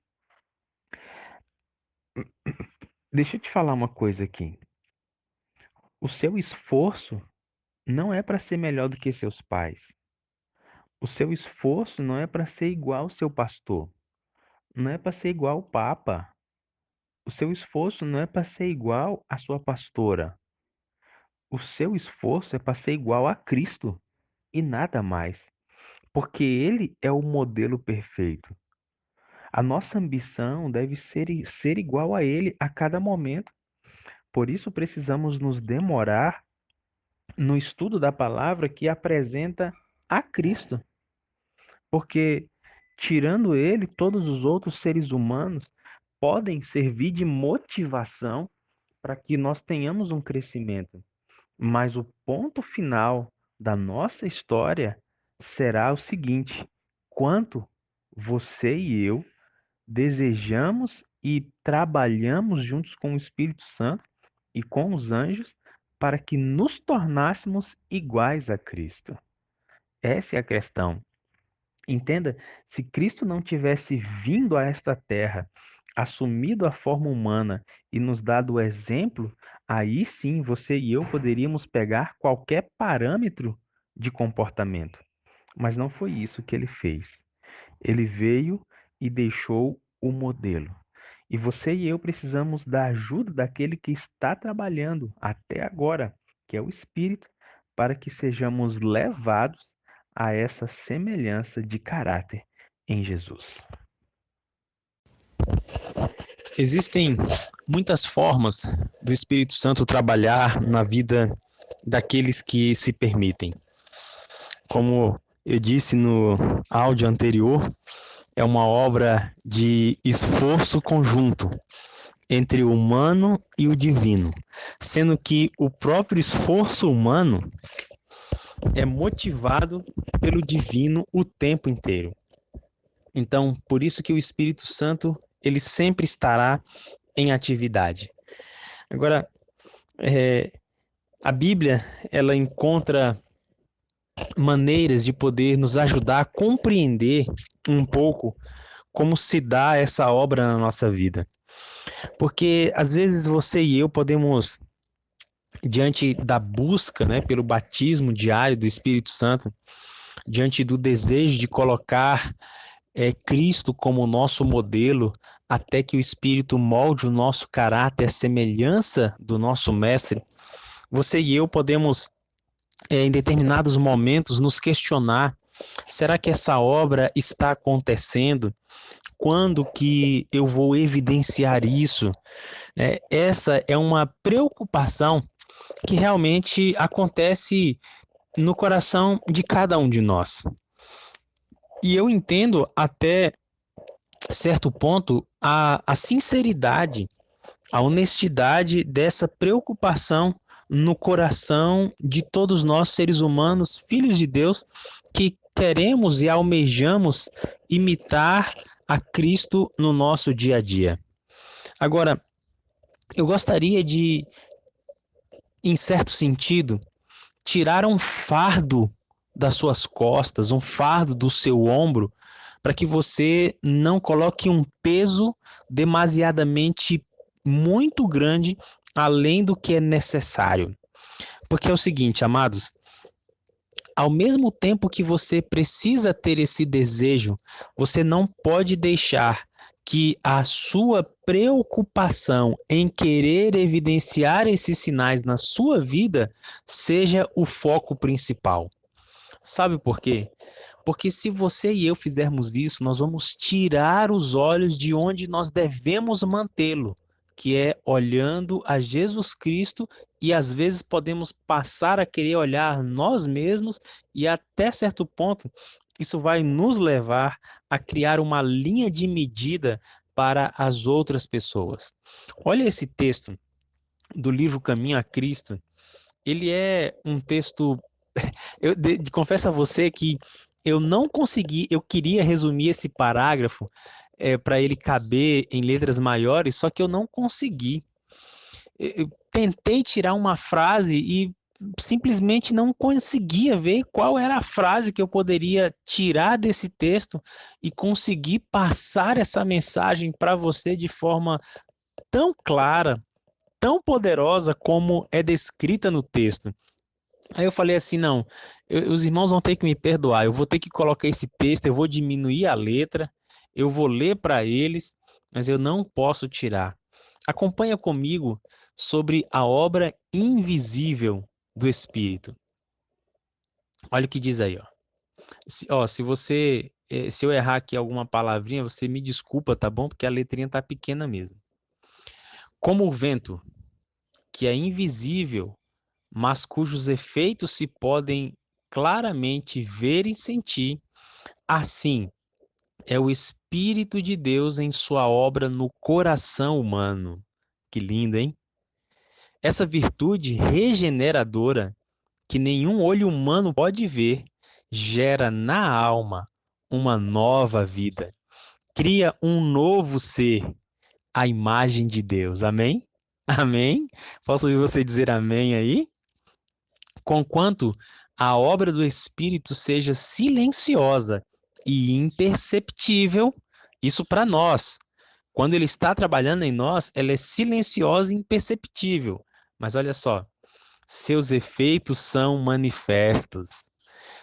deixa eu te falar uma coisa aqui. O seu esforço não é para ser melhor do que seus pais. O seu esforço não é para ser igual ao seu pastor, não é para ser igual ao papa. O seu esforço não é para ser igual à sua pastora. O seu esforço é para ser igual a Cristo e nada mais, porque Ele é o modelo perfeito. A nossa ambição deve ser igual a Ele a cada momento. Por isso precisamos nos demorar no estudo da palavra que apresenta a Cristo, porque tirando Ele, todos os outros seres humanos podem servir de motivação para que nós tenhamos um crescimento. Mas o ponto final da nossa história será o seguinte: quanto você e eu desejamos e trabalhamos juntos com o Espírito Santo e com os anjos para que nos tornássemos iguais a Cristo. Essa é a questão. Entenda, se Cristo não tivesse vindo a esta terra, assumido a forma humana e nos dado o exemplo, aí sim você e eu poderíamos pegar qualquer parâmetro de comportamento. Mas não foi isso que ele fez. Ele veio e deixou o modelo. E você e eu precisamos da ajuda daquele que está trabalhando até agora, que é o Espírito, para que sejamos levados a essa semelhança de caráter em Jesus. Existem muitas formas do Espírito Santo trabalhar na vida daqueles que se permitem. Como eu disse no áudio anterior, é uma obra de esforço conjunto entre o humano e o divino, sendo que o próprio esforço humano é motivado pelo divino o tempo inteiro. Então, por isso que o Espírito Santo, ele sempre estará em atividade. Agora, a Bíblia, ela encontra maneiras de poder nos ajudar a compreender um pouco como se dá essa obra na nossa vida. Porque às vezes você e eu podemos, diante da busca, né, pelo batismo diário do Espírito Santo, diante do desejo de colocar Cristo como nosso modelo, até que o Espírito molde o nosso caráter à semelhança do nosso Mestre, você e eu podemos, em determinados momentos, nos questionar: será que essa obra está acontecendo? Quando que eu vou evidenciar isso? Essa é uma preocupação que realmente acontece no coração de cada um de nós. E eu entendo até certo ponto a sinceridade, a honestidade dessa preocupação no coração de todos nós, seres humanos, filhos de Deus, que queremos e almejamos imitar a Cristo no nosso dia a dia. Agora, eu gostaria de, em certo sentido, tirar um fardo das suas costas, um fardo do seu ombro, para que você não coloque um peso demasiadamente muito grande além do que é necessário. Porque é o seguinte, amados, ao mesmo tempo que você precisa ter esse desejo, você não pode deixar que a sua preocupação em querer evidenciar esses sinais na sua vida seja o foco principal. Sabe por quê? Porque se você e eu fizermos isso, nós vamos tirar os olhos de onde nós devemos mantê-lo, que é olhando a Jesus Cristo, e às vezes podemos passar a querer olhar nós mesmos, e até certo ponto isso vai nos levar a criar uma linha de medida para as outras pessoas. Olha esse texto do livro Caminho a Cristo. Ele é um texto, confesso a você que eu não consegui, eu queria resumir esse parágrafo para ele caber em letras maiores, só que eu não consegui. Eu tentei tirar uma frase e simplesmente não conseguia ver qual era a frase que eu poderia tirar desse texto e conseguir passar essa mensagem para você de forma tão clara, tão poderosa como é descrita no texto. Aí eu falei assim, não, os irmãos vão ter que me perdoar, eu vou ter que colocar esse texto, eu vou diminuir a letra, eu vou ler para eles, mas eu não posso tirar. Acompanha comigo sobre a obra invisível do Espírito. Olha o que diz aí, ó. Se eu errar aqui alguma palavrinha, você me desculpa, tá bom? Porque a letrinha tá pequena mesmo. Como o vento, que é invisível, mas cujos efeitos se podem claramente ver e sentir, assim é o Espírito de Deus em sua obra no coração humano. Que lindo, hein? Essa virtude regeneradora que nenhum olho humano pode ver, gera na alma uma nova vida, cria um novo ser, a imagem de Deus. Amém? Amém? Posso ouvir você dizer amém aí? Conquanto a obra do Espírito seja silenciosa e imperceptível, isso para nós. Quando ele está trabalhando em nós, ela é silenciosa e imperceptível. Mas olha só, seus efeitos são manifestos.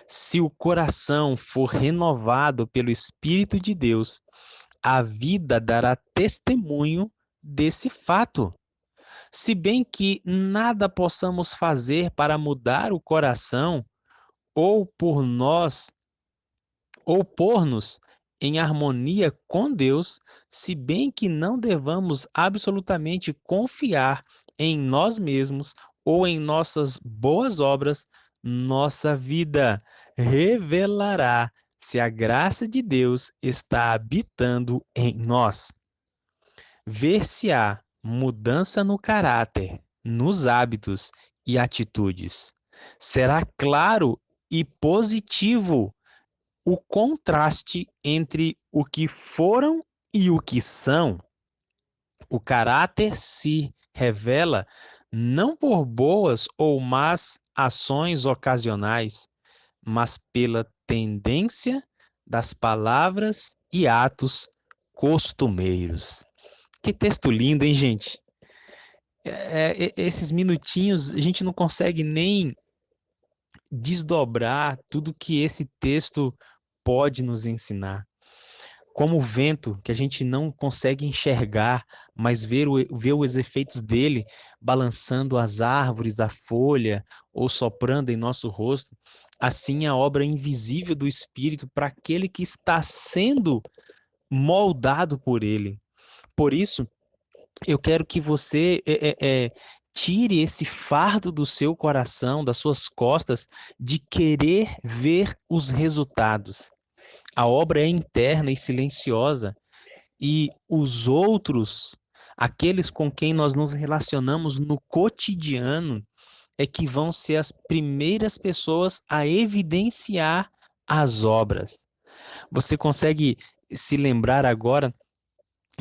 Se o coração for renovado pelo Espírito de Deus, a vida dará testemunho desse fato. Se bem que nada possamos fazer para mudar o coração, ou por nós, ou por-nos em harmonia com Deus, se bem que não devamos absolutamente confiar em nós mesmos ou em nossas boas obras, nossa vida revelará se a graça de Deus está habitando em nós. Ver-se-á mudança no caráter, nos hábitos e atitudes. Será claro e positivo o contraste entre o que foram e o que são. O caráter se revela não por boas ou más ações ocasionais, mas pela tendência das palavras e atos costumeiros. Que texto lindo, hein, gente? Esses minutinhos a gente não consegue nem desdobrar tudo que esse texto pode nos ensinar. Como o vento, que a gente não consegue enxergar, mas ver os efeitos dele balançando as árvores, a folha, ou soprando em nosso rosto, assim a obra invisível do Espírito para aquele que está sendo moldado por ele. Por isso, eu quero que você tire esse fardo do seu coração, das suas costas, de querer ver os resultados. A obra é interna e silenciosa, e os outros, aqueles com quem nós nos relacionamos no cotidiano, é que vão ser as primeiras pessoas a evidenciar as obras. Você consegue se lembrar agora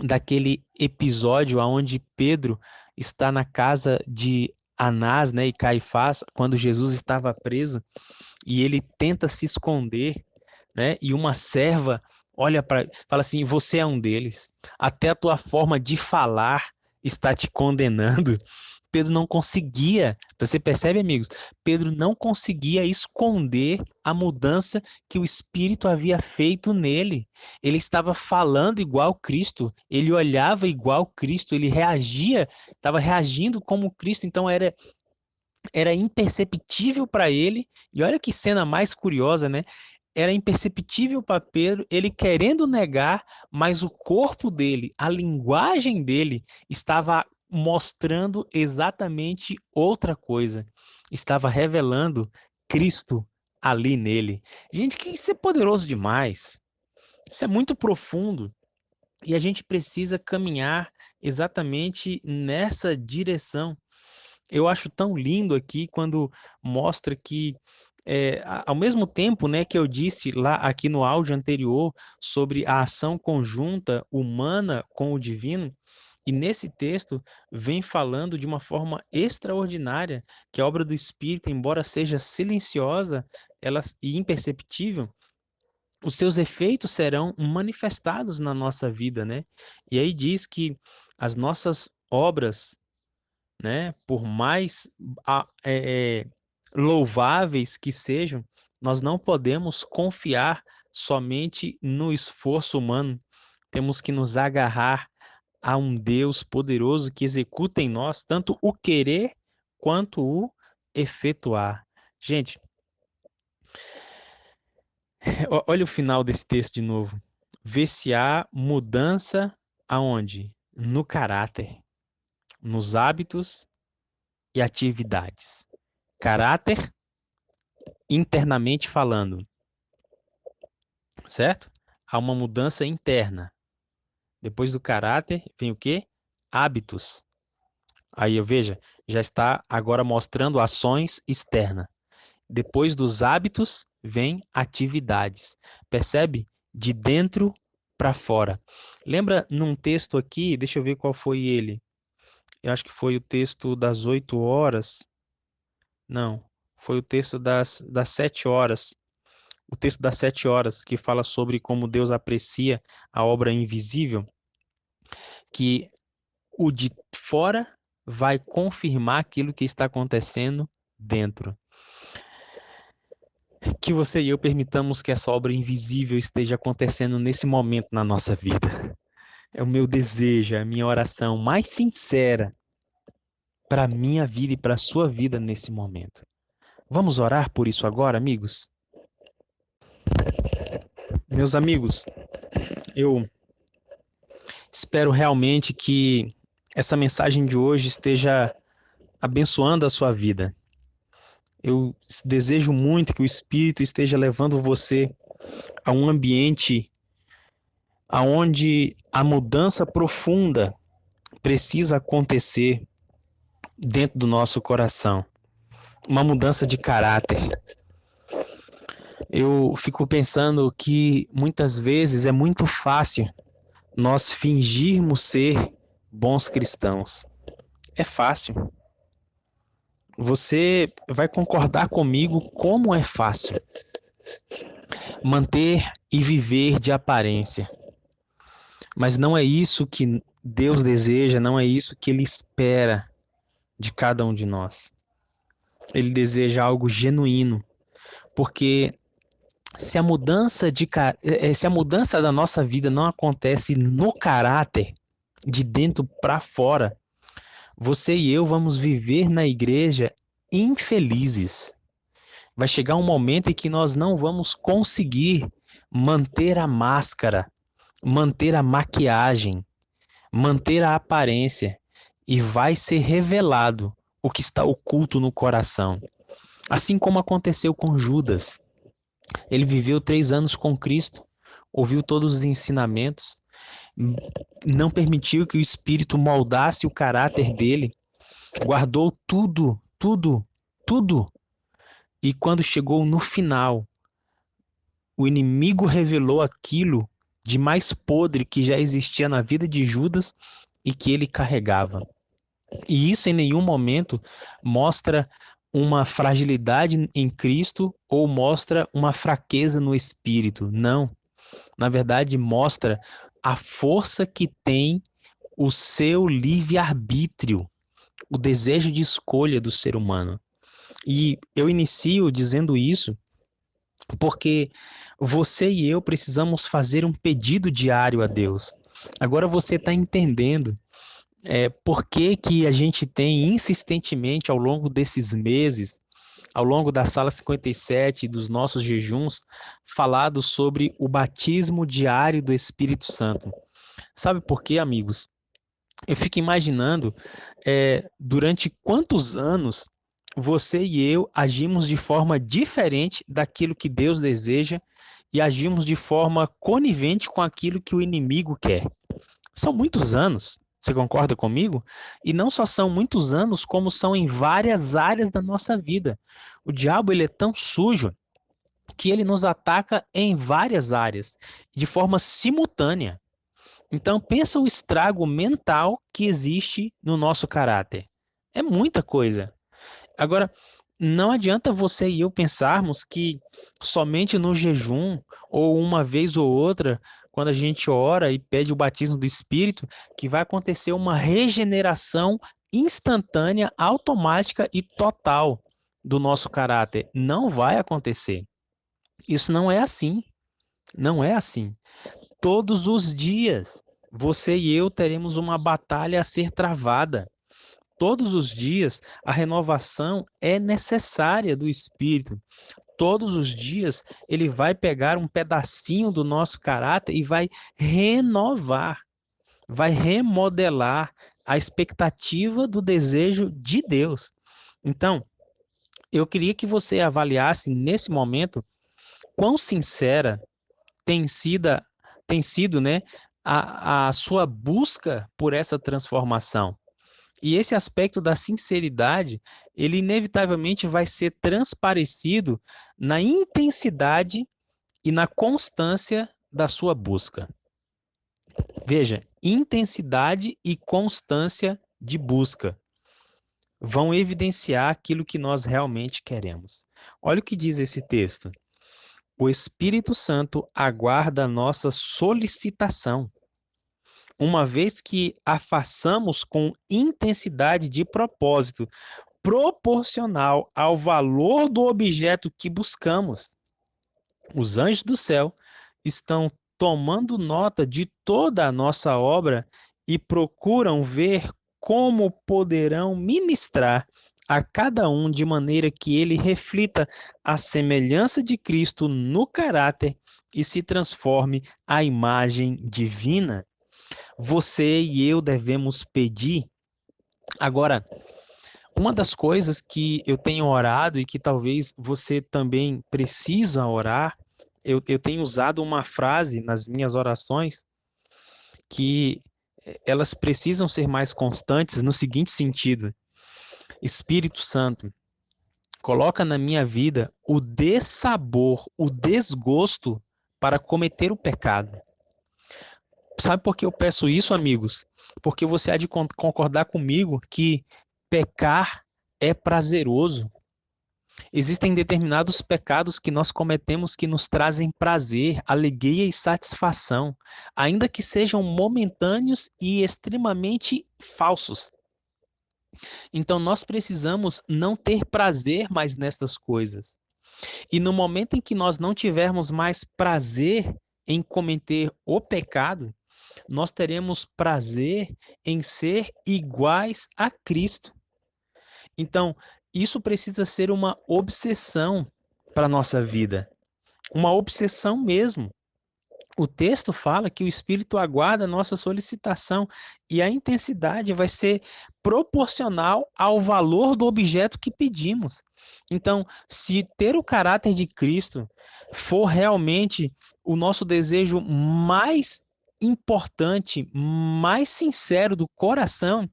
daquele episódio onde Pedro está na casa de Anás, né, e Caifás, quando Jesus estava preso, e ele tenta se esconder, né, e uma serva olha para, fala assim: você é um deles. Até a tua forma de falar está te condenando. Pedro não conseguia, você percebe, amigos? Pedro não conseguia esconder a mudança que o Espírito havia feito nele. Ele estava falando igual Cristo, ele olhava igual Cristo, ele reagia, estava reagindo como Cristo, então era imperceptível para ele. E olha que cena mais curiosa, né? Era imperceptível para Pedro, ele querendo negar, mas o corpo dele, a linguagem dele estava mostrando exatamente outra coisa. Estava revelando Cristo ali nele. Gente, que isso é poderoso demais. Isso é muito profundo. E a gente precisa caminhar exatamente nessa direção. Eu acho tão lindo aqui quando mostra que, ao mesmo tempo, né, que eu disse lá aqui no áudio anterior sobre a ação conjunta humana com o divino, e nesse texto vem falando de uma forma extraordinária que a obra do Espírito, embora seja silenciosa e imperceptível, os seus efeitos serão manifestados na nossa vida, né? E aí diz que as nossas obras, né, por mais louváveis que sejam, nós não podemos confiar somente no esforço humano. Temos que nos agarrar a um Deus poderoso que executa em nós tanto o querer quanto o efetuar. Gente, olha o final desse texto de novo. Vê se há mudança aonde? No caráter, nos hábitos e atividades. Caráter internamente falando, certo? Há uma mudança interna. Depois do caráter vem o quê? Hábitos. Aí eu veja, já está agora mostrando ações externas. Depois dos hábitos vem atividades. Percebe? De dentro para fora. Lembra num texto aqui, deixa eu ver qual foi ele. Eu acho que foi o texto das 8 horas. Não, foi o texto das 7 horas. O texto das 7 horas, que fala sobre como Deus aprecia a obra invisível, que o de fora vai confirmar aquilo que está acontecendo dentro. Que você e eu permitamos que essa obra invisível esteja acontecendo nesse momento na nossa vida. É o meu desejo, é a minha oração mais sincera para a minha vida e para a sua vida nesse momento. Vamos orar por isso agora, amigos? Meus amigos, eu espero realmente que essa mensagem de hoje esteja abençoando a sua vida. Eu desejo muito que o Espírito esteja levando você a um ambiente aonde a mudança profunda precisa acontecer dentro do nosso coração. Uma mudança de caráter. Eu fico pensando que muitas vezes é muito fácil nós fingirmos ser bons cristãos. É fácil. Você vai concordar comigo como é fácil manter e viver de aparência. Mas não é isso que Deus deseja, não é isso que Ele espera de cada um de nós. Ele deseja algo genuíno, porque se a mudança da nossa vida não acontece no caráter, de dentro para fora, você e eu vamos viver na igreja infelizes. Vai chegar um momento em que nós não vamos conseguir manter a máscara, manter a maquiagem, manter a aparência, e vai ser revelado o que está oculto no coração. Assim como aconteceu com Judas. Ele viveu 3 anos com Cristo, ouviu todos os ensinamentos, não permitiu que o Espírito moldasse o caráter dele, guardou tudo, tudo, tudo. E quando chegou no final, o inimigo revelou aquilo de mais podre que já existia na vida de Judas e que ele carregava. E isso em nenhum momento mostra uma fragilidade em Cristo ou mostra uma fraqueza no espírito. Não. Na verdade, mostra a força que tem o seu livre-arbítrio, o desejo de escolha do ser humano. E eu inicio dizendo isso porque você e eu precisamos fazer um pedido diário a Deus. Agora você está entendendo por que que a gente tem insistentemente ao longo desses meses, ao longo da Sala 57 e dos nossos jejuns, falado sobre o batismo diário do Espírito Santo. Sabe por quê, amigos? Eu fico imaginando durante quantos anos você e eu agimos de forma diferente daquilo que Deus deseja e agimos de forma conivente com aquilo que o inimigo quer. São muitos anos, você concorda comigo? E não só são muitos anos, como são em várias áreas da nossa vida. O diabo ele é tão sujo que ele nos ataca em várias áreas, de forma simultânea. Então, pensa o estrago mental que existe no nosso caráter. É muita coisa. Agora, não adianta você e eu pensarmos que somente no jejum, ou uma vez ou outra, quando a gente ora e pede o batismo do Espírito, que vai acontecer uma regeneração instantânea, automática e total do nosso caráter. Não vai acontecer. Isso não é assim. Não é assim. Todos os dias, você e eu teremos uma batalha a ser travada. todos os dias a renovação é necessária do Espírito. Todos os dias ele vai pegar um pedacinho do nosso caráter e vai renovar, vai remodelar a expectativa do desejo de Deus. Então, eu queria que você avaliasse nesse momento quão sincera tem sido, né, a sua busca por essa transformação. E esse aspecto da sinceridade, ele inevitavelmente vai ser transparecido na intensidade e na constância da sua busca. Veja, intensidade e constância de busca vão evidenciar aquilo que nós realmente queremos. Olha o que diz esse texto. O Espírito Santo aguarda a nossa solicitação, uma vez que a façamos com intensidade de propósito, proporcional ao valor do objeto que buscamos. Os anjos do céu estão tomando nota de toda a nossa obra e procuram ver como poderão ministrar a cada um de maneira que ele reflita a semelhança de Cristo no caráter e se transforme à imagem divina. Você e eu devemos pedir. Agora, uma das coisas que eu tenho orado e que talvez você também precisa orar, eu tenho usado uma frase nas minhas orações que elas precisam ser mais constantes no seguinte sentido: Espírito Santo, coloca na minha vida o dessabor, o desgosto para cometer o pecado. Sabe por que eu peço isso, amigos? Porque você há de concordar comigo que pecar é prazeroso. Existem determinados pecados que nós cometemos que nos trazem prazer, alegria e satisfação, ainda que sejam momentâneos e extremamente falsos. Então nós precisamos não ter prazer mais nestas coisas. E no momento em que nós não tivermos mais prazer em cometer o pecado, nós teremos prazer em ser iguais a Cristo. Então, isso precisa ser uma obsessão para a nossa vida, uma obsessão mesmo. O texto fala que o Espírito aguarda a nossa solicitação e a intensidade vai ser proporcional ao valor do objeto que pedimos. Então, se ter o caráter de Cristo for realmente o nosso desejo mais importante, mais sincero do coração,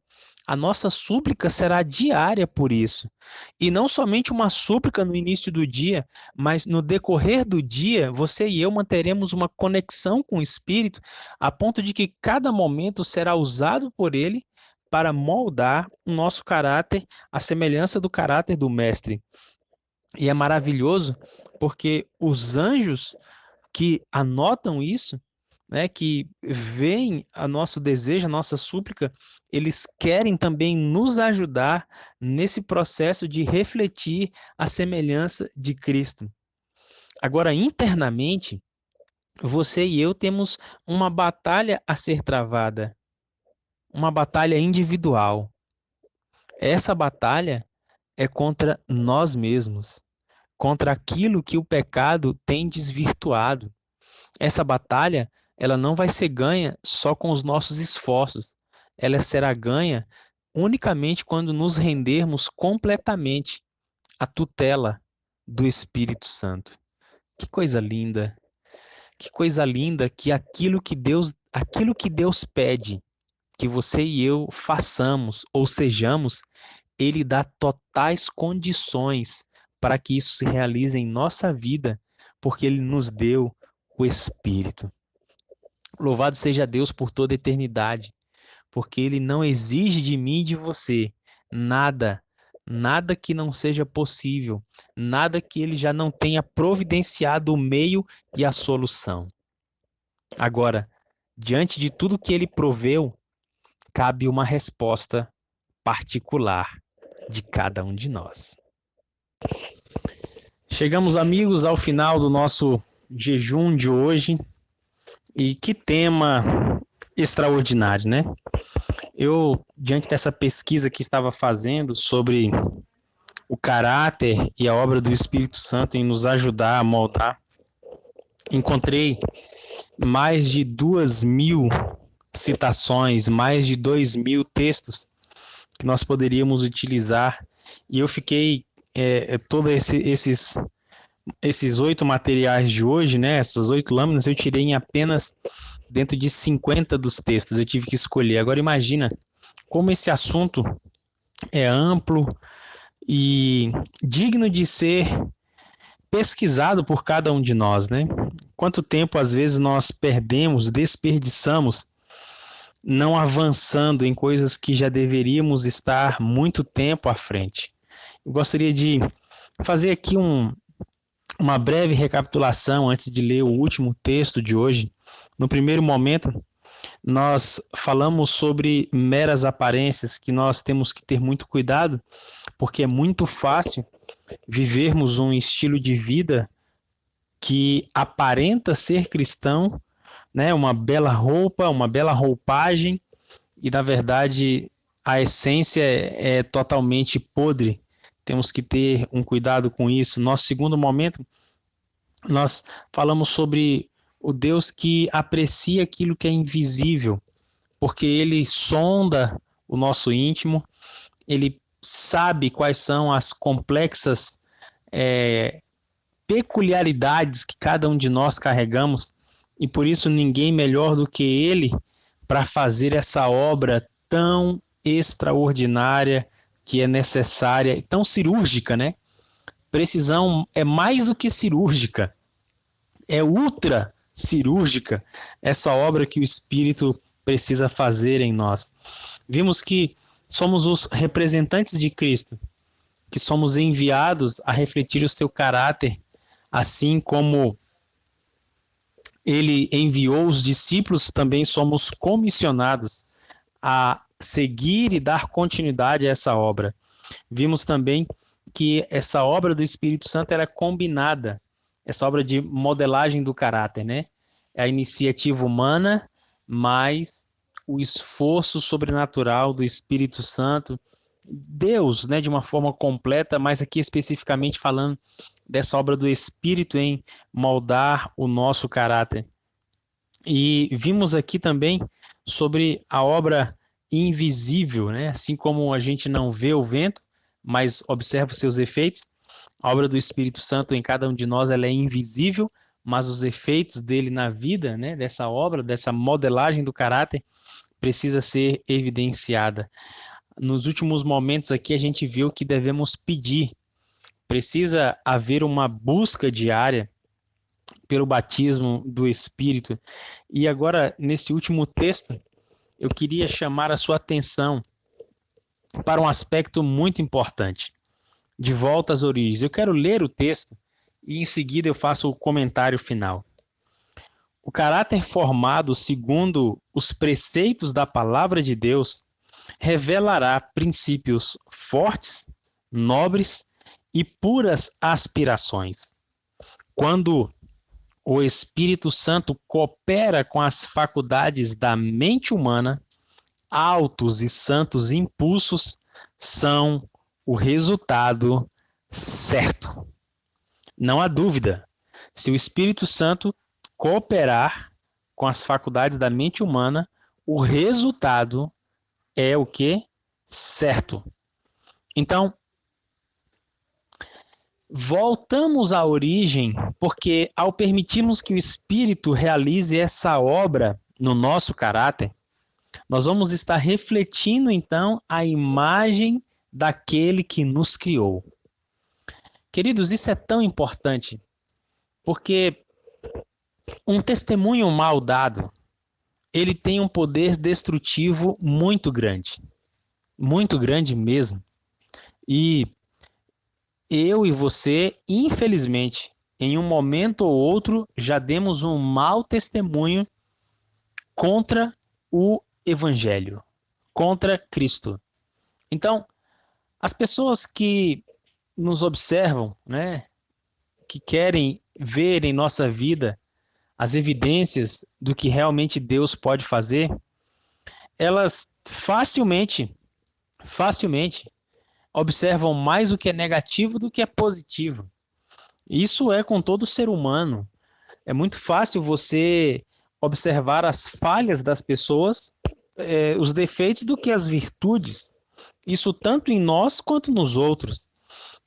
a nossa súplica será diária por isso. E não somente uma súplica no início do dia, mas no decorrer do dia, você e eu manteremos uma conexão com o Espírito, a ponto de que cada momento será usado por ele para moldar o nosso caráter, a semelhança do caráter do Mestre. E é maravilhoso porque os anjos que anotam isso, né, que veem a nosso desejo, a nossa súplica, eles querem também nos ajudar nesse processo de refletir a semelhança de Cristo. Agora, internamente, você e eu temos uma batalha a ser travada, uma batalha individual. Essa batalha é contra nós mesmos, contra aquilo que o pecado tem desvirtuado. Essa batalha, ela não vai ser ganha só com os nossos esforços. Ela será ganha unicamente quando nos rendermos completamente à tutela do Espírito Santo. Que coisa linda! Que coisa linda que aquilo que Deus pede que você e eu façamos ou sejamos, ele dá totais condições para que isso se realize em nossa vida, porque ele nos deu o Espírito. Louvado seja Deus por toda a eternidade, porque ele não exige de mim e de você nada, nada que não seja possível, nada que ele já não tenha providenciado o meio e a solução. Agora, diante de tudo que ele proveu, cabe uma resposta particular de cada um de nós. Chegamos, amigos, ao final do nosso jejum de hoje. E que tema extraordinário, né? Eu, diante dessa pesquisa que estava fazendo sobre o caráter e a obra do Espírito Santo em nos ajudar a moldar, encontrei mais de 2.000 citações, mais de 2.000 textos que nós poderíamos utilizar. E eu fiquei, todos esses 8 materiais de hoje, né, essas 8 lâminas, eu tirei em apenas dentro de 50 dos textos. Eu tive que escolher. Agora imagina como esse assunto é amplo e digno de ser pesquisado por cada um de nós, né? Quanto tempo às vezes nós perdemos, desperdiçamos, não avançando em coisas que já deveríamos estar muito tempo à frente. Eu gostaria de fazer aqui uma breve recapitulação antes de ler o último texto de hoje. No primeiro momento, nós falamos sobre meras aparências, que nós temos que ter muito cuidado, porque é muito fácil vivermos um estilo de vida que aparenta ser cristão, né? Uma bela roupa, uma bela roupagem, e na verdade a essência é totalmente podre. Temos que ter um cuidado com isso. Nosso segundo momento, nós falamos sobre o Deus que aprecia aquilo que é invisível, porque ele sonda o nosso íntimo, ele sabe quais são as complexas peculiaridades que cada um de nós carregamos, e por isso ninguém melhor do que ele para fazer essa obra tão extraordinária que é necessária, e tão cirúrgica, né? Precisão é mais do que cirúrgica, é ultra cirúrgica essa obra que o Espírito precisa fazer em nós. Vimos que somos os representantes de Cristo, que somos enviados a refletir o seu caráter, assim como ele enviou os discípulos, também somos comissionados a seguir e dar continuidade a essa obra. Vimos também que essa obra do Espírito Santo era combinada, essa obra de modelagem do caráter, né? É a iniciativa humana, mais o esforço sobrenatural do Espírito Santo, Deus, né, de uma forma completa, mas aqui especificamente falando dessa obra do Espírito em moldar o nosso caráter. E vimos aqui também sobre a obra invisível, né? Assim como a gente não vê o vento, mas observa os seus efeitos, a obra do Espírito Santo em cada um de nós ela é invisível, mas os efeitos dele na vida, né, dessa obra, dessa modelagem do caráter, precisa ser evidenciada. Nos últimos momentos aqui a gente viu que devemos pedir, precisa haver uma busca diária pelo batismo do Espírito. E agora, nesse último texto, eu queria chamar a sua atenção para um aspecto muito importante. De volta às origens. Eu quero ler o texto e em seguida eu faço o comentário final. O caráter formado segundo os preceitos da palavra de Deus revelará princípios fortes, nobres e puras aspirações. Quando o Espírito Santo coopera com as faculdades da mente humana, altos e santos impulsos são o resultado certo. Não há dúvida. Se o Espírito Santo cooperar com as faculdades da mente humana, o resultado é o que? Certo. Então, voltamos à origem, porque ao permitirmos que o Espírito realize essa obra no nosso caráter, nós vamos estar refletindo, então, a imagem daquele que nos criou. Queridos, isso é tão importante, porque um testemunho mal dado, ele tem um poder destrutivo muito grande mesmo. E eu e você, infelizmente, em um momento ou outro, já demos um mau testemunho contra o Evangelho, contra Cristo. Então, as pessoas que nos observam, né, que querem ver em nossa vida as evidências do que realmente Deus pode fazer, elas facilmente observam mais o que é negativo do que é positivo. Isso é com todo ser humano. É muito fácil você observar as falhas das pessoas, os defeitos, do que as virtudes. Isso tanto em nós quanto nos outros.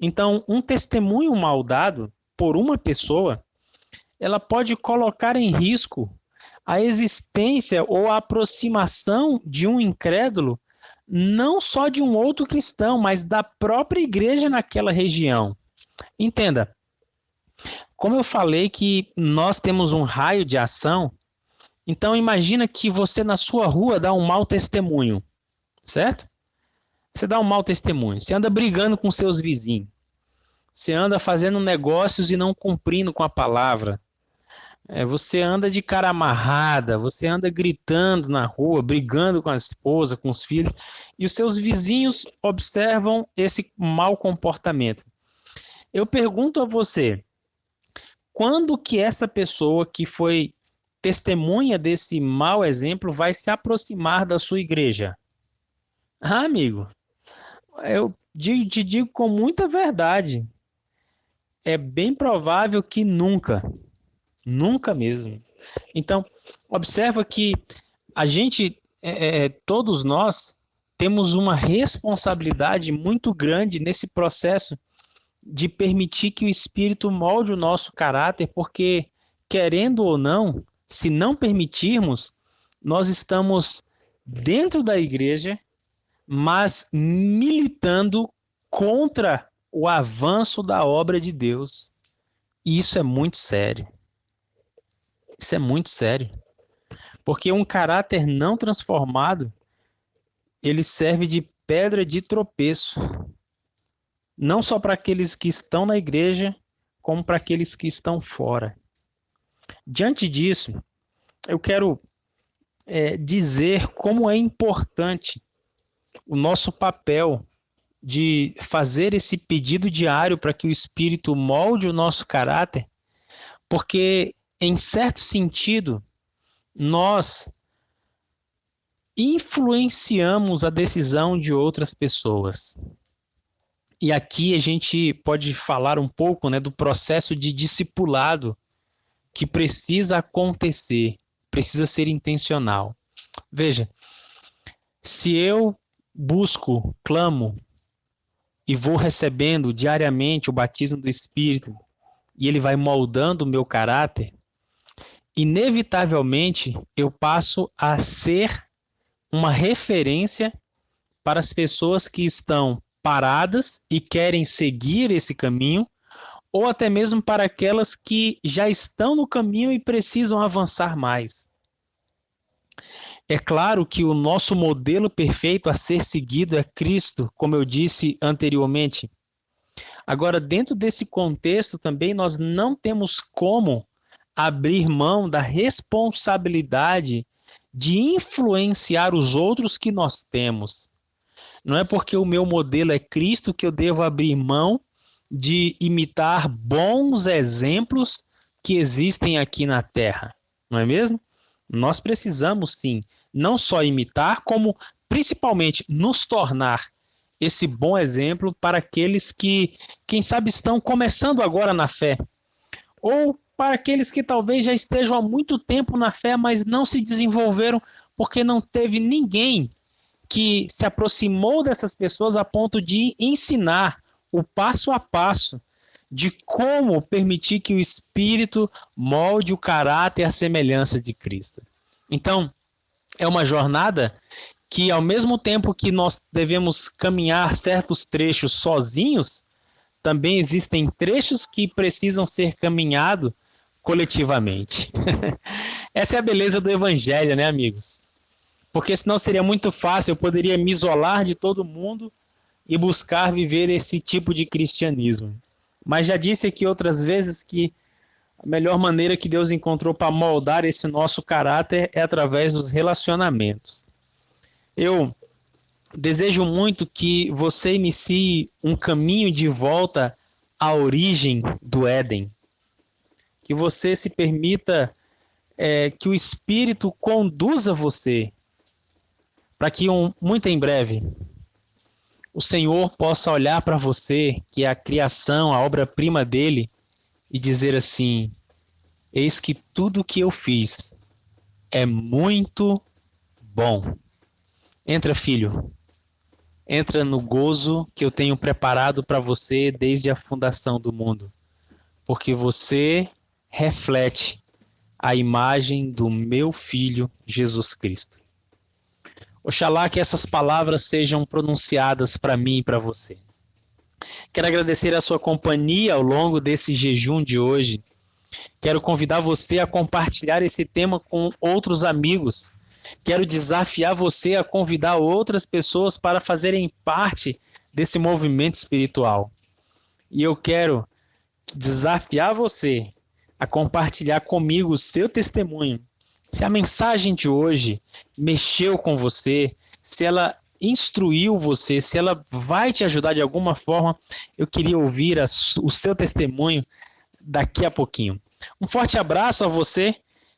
Então, um testemunho mal dado por uma pessoa, ela pode colocar em risco a existência ou a aproximação de um incrédulo, não só de um outro cristão, mas da própria igreja naquela região. Entenda, como eu falei que nós temos um raio de ação, então imagina que você na sua rua dá um mau testemunho, certo? Você dá um mau testemunho, você anda brigando com seus vizinhos, você anda fazendo negócios e não cumprindo com a palavra, você anda de cara amarrada, você anda gritando na rua, brigando com a esposa, com os filhos, e os seus vizinhos observam esse mau comportamento. Eu pergunto a você, quando que essa pessoa que foi testemunha desse mau exemplo vai se aproximar da sua igreja? Ah, amigo, eu te digo com muita verdade, é bem provável que nunca, nunca mesmo. Então, observa que a gente, todos nós, temos uma responsabilidade muito grande nesse processo de permitir que o Espírito molde o nosso caráter, porque, querendo ou não, se não permitirmos, nós estamos dentro da igreja, mas militando contra o avanço da obra de Deus. E isso é muito sério. Isso é muito sério. Porque um caráter não transformado, ele serve de pedra de tropeço, não só para aqueles que estão na igreja, como para aqueles que estão fora. Diante disso, eu quero dizer como é importante o nosso papel de fazer esse pedido diário para que o Espírito molde o nosso caráter, porque, em certo sentido, nós influenciamos a decisão de outras pessoas. E aqui a gente pode falar um pouco, né, do processo de discipulado que precisa acontecer, precisa ser intencional. Veja, se eu busco, clamo e vou recebendo diariamente o batismo do Espírito e ele vai moldando o meu caráter, inevitavelmente eu passo a ser uma referência para as pessoas que estão paradas e querem seguir esse caminho, ou até mesmo para aquelas que já estão no caminho e precisam avançar mais. É claro que o nosso modelo perfeito a ser seguido é Cristo, como eu disse anteriormente. Agora, dentro desse contexto também, nós não temos como abrir mão da responsabilidade de influenciar os outros que nós temos. Não é porque o meu modelo é Cristo que eu devo abrir mão de imitar bons exemplos que existem aqui na Terra, não é mesmo? Nós precisamos, sim, não só imitar, como principalmente nos tornar esse bom exemplo para aqueles que, quem sabe, estão começando agora na fé, ou para aqueles que talvez já estejam há muito tempo na fé, mas não se desenvolveram porque não teve ninguém que se aproximou dessas pessoas a ponto de ensinar o passo a passo de como permitir que o Espírito molde o caráter e a semelhança de Cristo. Então, é uma jornada que, ao mesmo tempo que nós devemos caminhar certos trechos sozinhos, também existem trechos que precisam ser caminhados coletivamente. Essa é a beleza do Evangelho, né, amigos? Porque senão seria muito fácil, eu poderia me isolar de todo mundo e buscar viver esse tipo de cristianismo. Mas já disse aqui outras vezes que a melhor maneira que Deus encontrou para moldar esse nosso caráter é através dos relacionamentos. Eu desejo muito que você inicie um caminho de volta à origem do Éden. Que você se permita que o Espírito conduza você para que muito em breve o Senhor possa olhar para você, que é a criação, a obra-prima dele, e dizer assim: eis que tudo que eu fiz é muito bom. Entra, filho, entra no gozo que eu tenho preparado para você desde a fundação do mundo, porque você reflete a imagem do meu Filho Jesus Cristo. Oxalá que essas palavras sejam pronunciadas para mim e para você. Quero agradecer a sua companhia ao longo desse jejum de hoje. Quero convidar você a compartilhar esse tema com outros amigos. Quero desafiar você a convidar outras pessoas para fazerem parte desse movimento espiritual. E eu quero desafiar você a compartilhar comigo o seu testemunho. Se a mensagem de hoje mexeu com você, se ela instruiu você, se ela vai te ajudar de alguma forma, eu queria ouvir o seu testemunho daqui a pouquinho. Um forte abraço a você,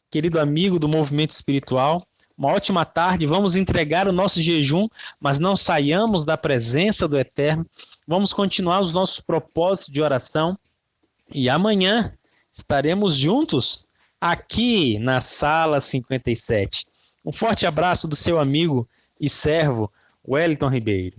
querido amigo do Movimento Espiritual. Uma ótima tarde. Vamos entregar o nosso jejum, mas não saiamos da presença do Eterno. Vamos continuar os nossos propósitos de oração. E amanhã estaremos juntos aqui na Sala 57. Um forte abraço do seu amigo e servo Wellington Ribeiro.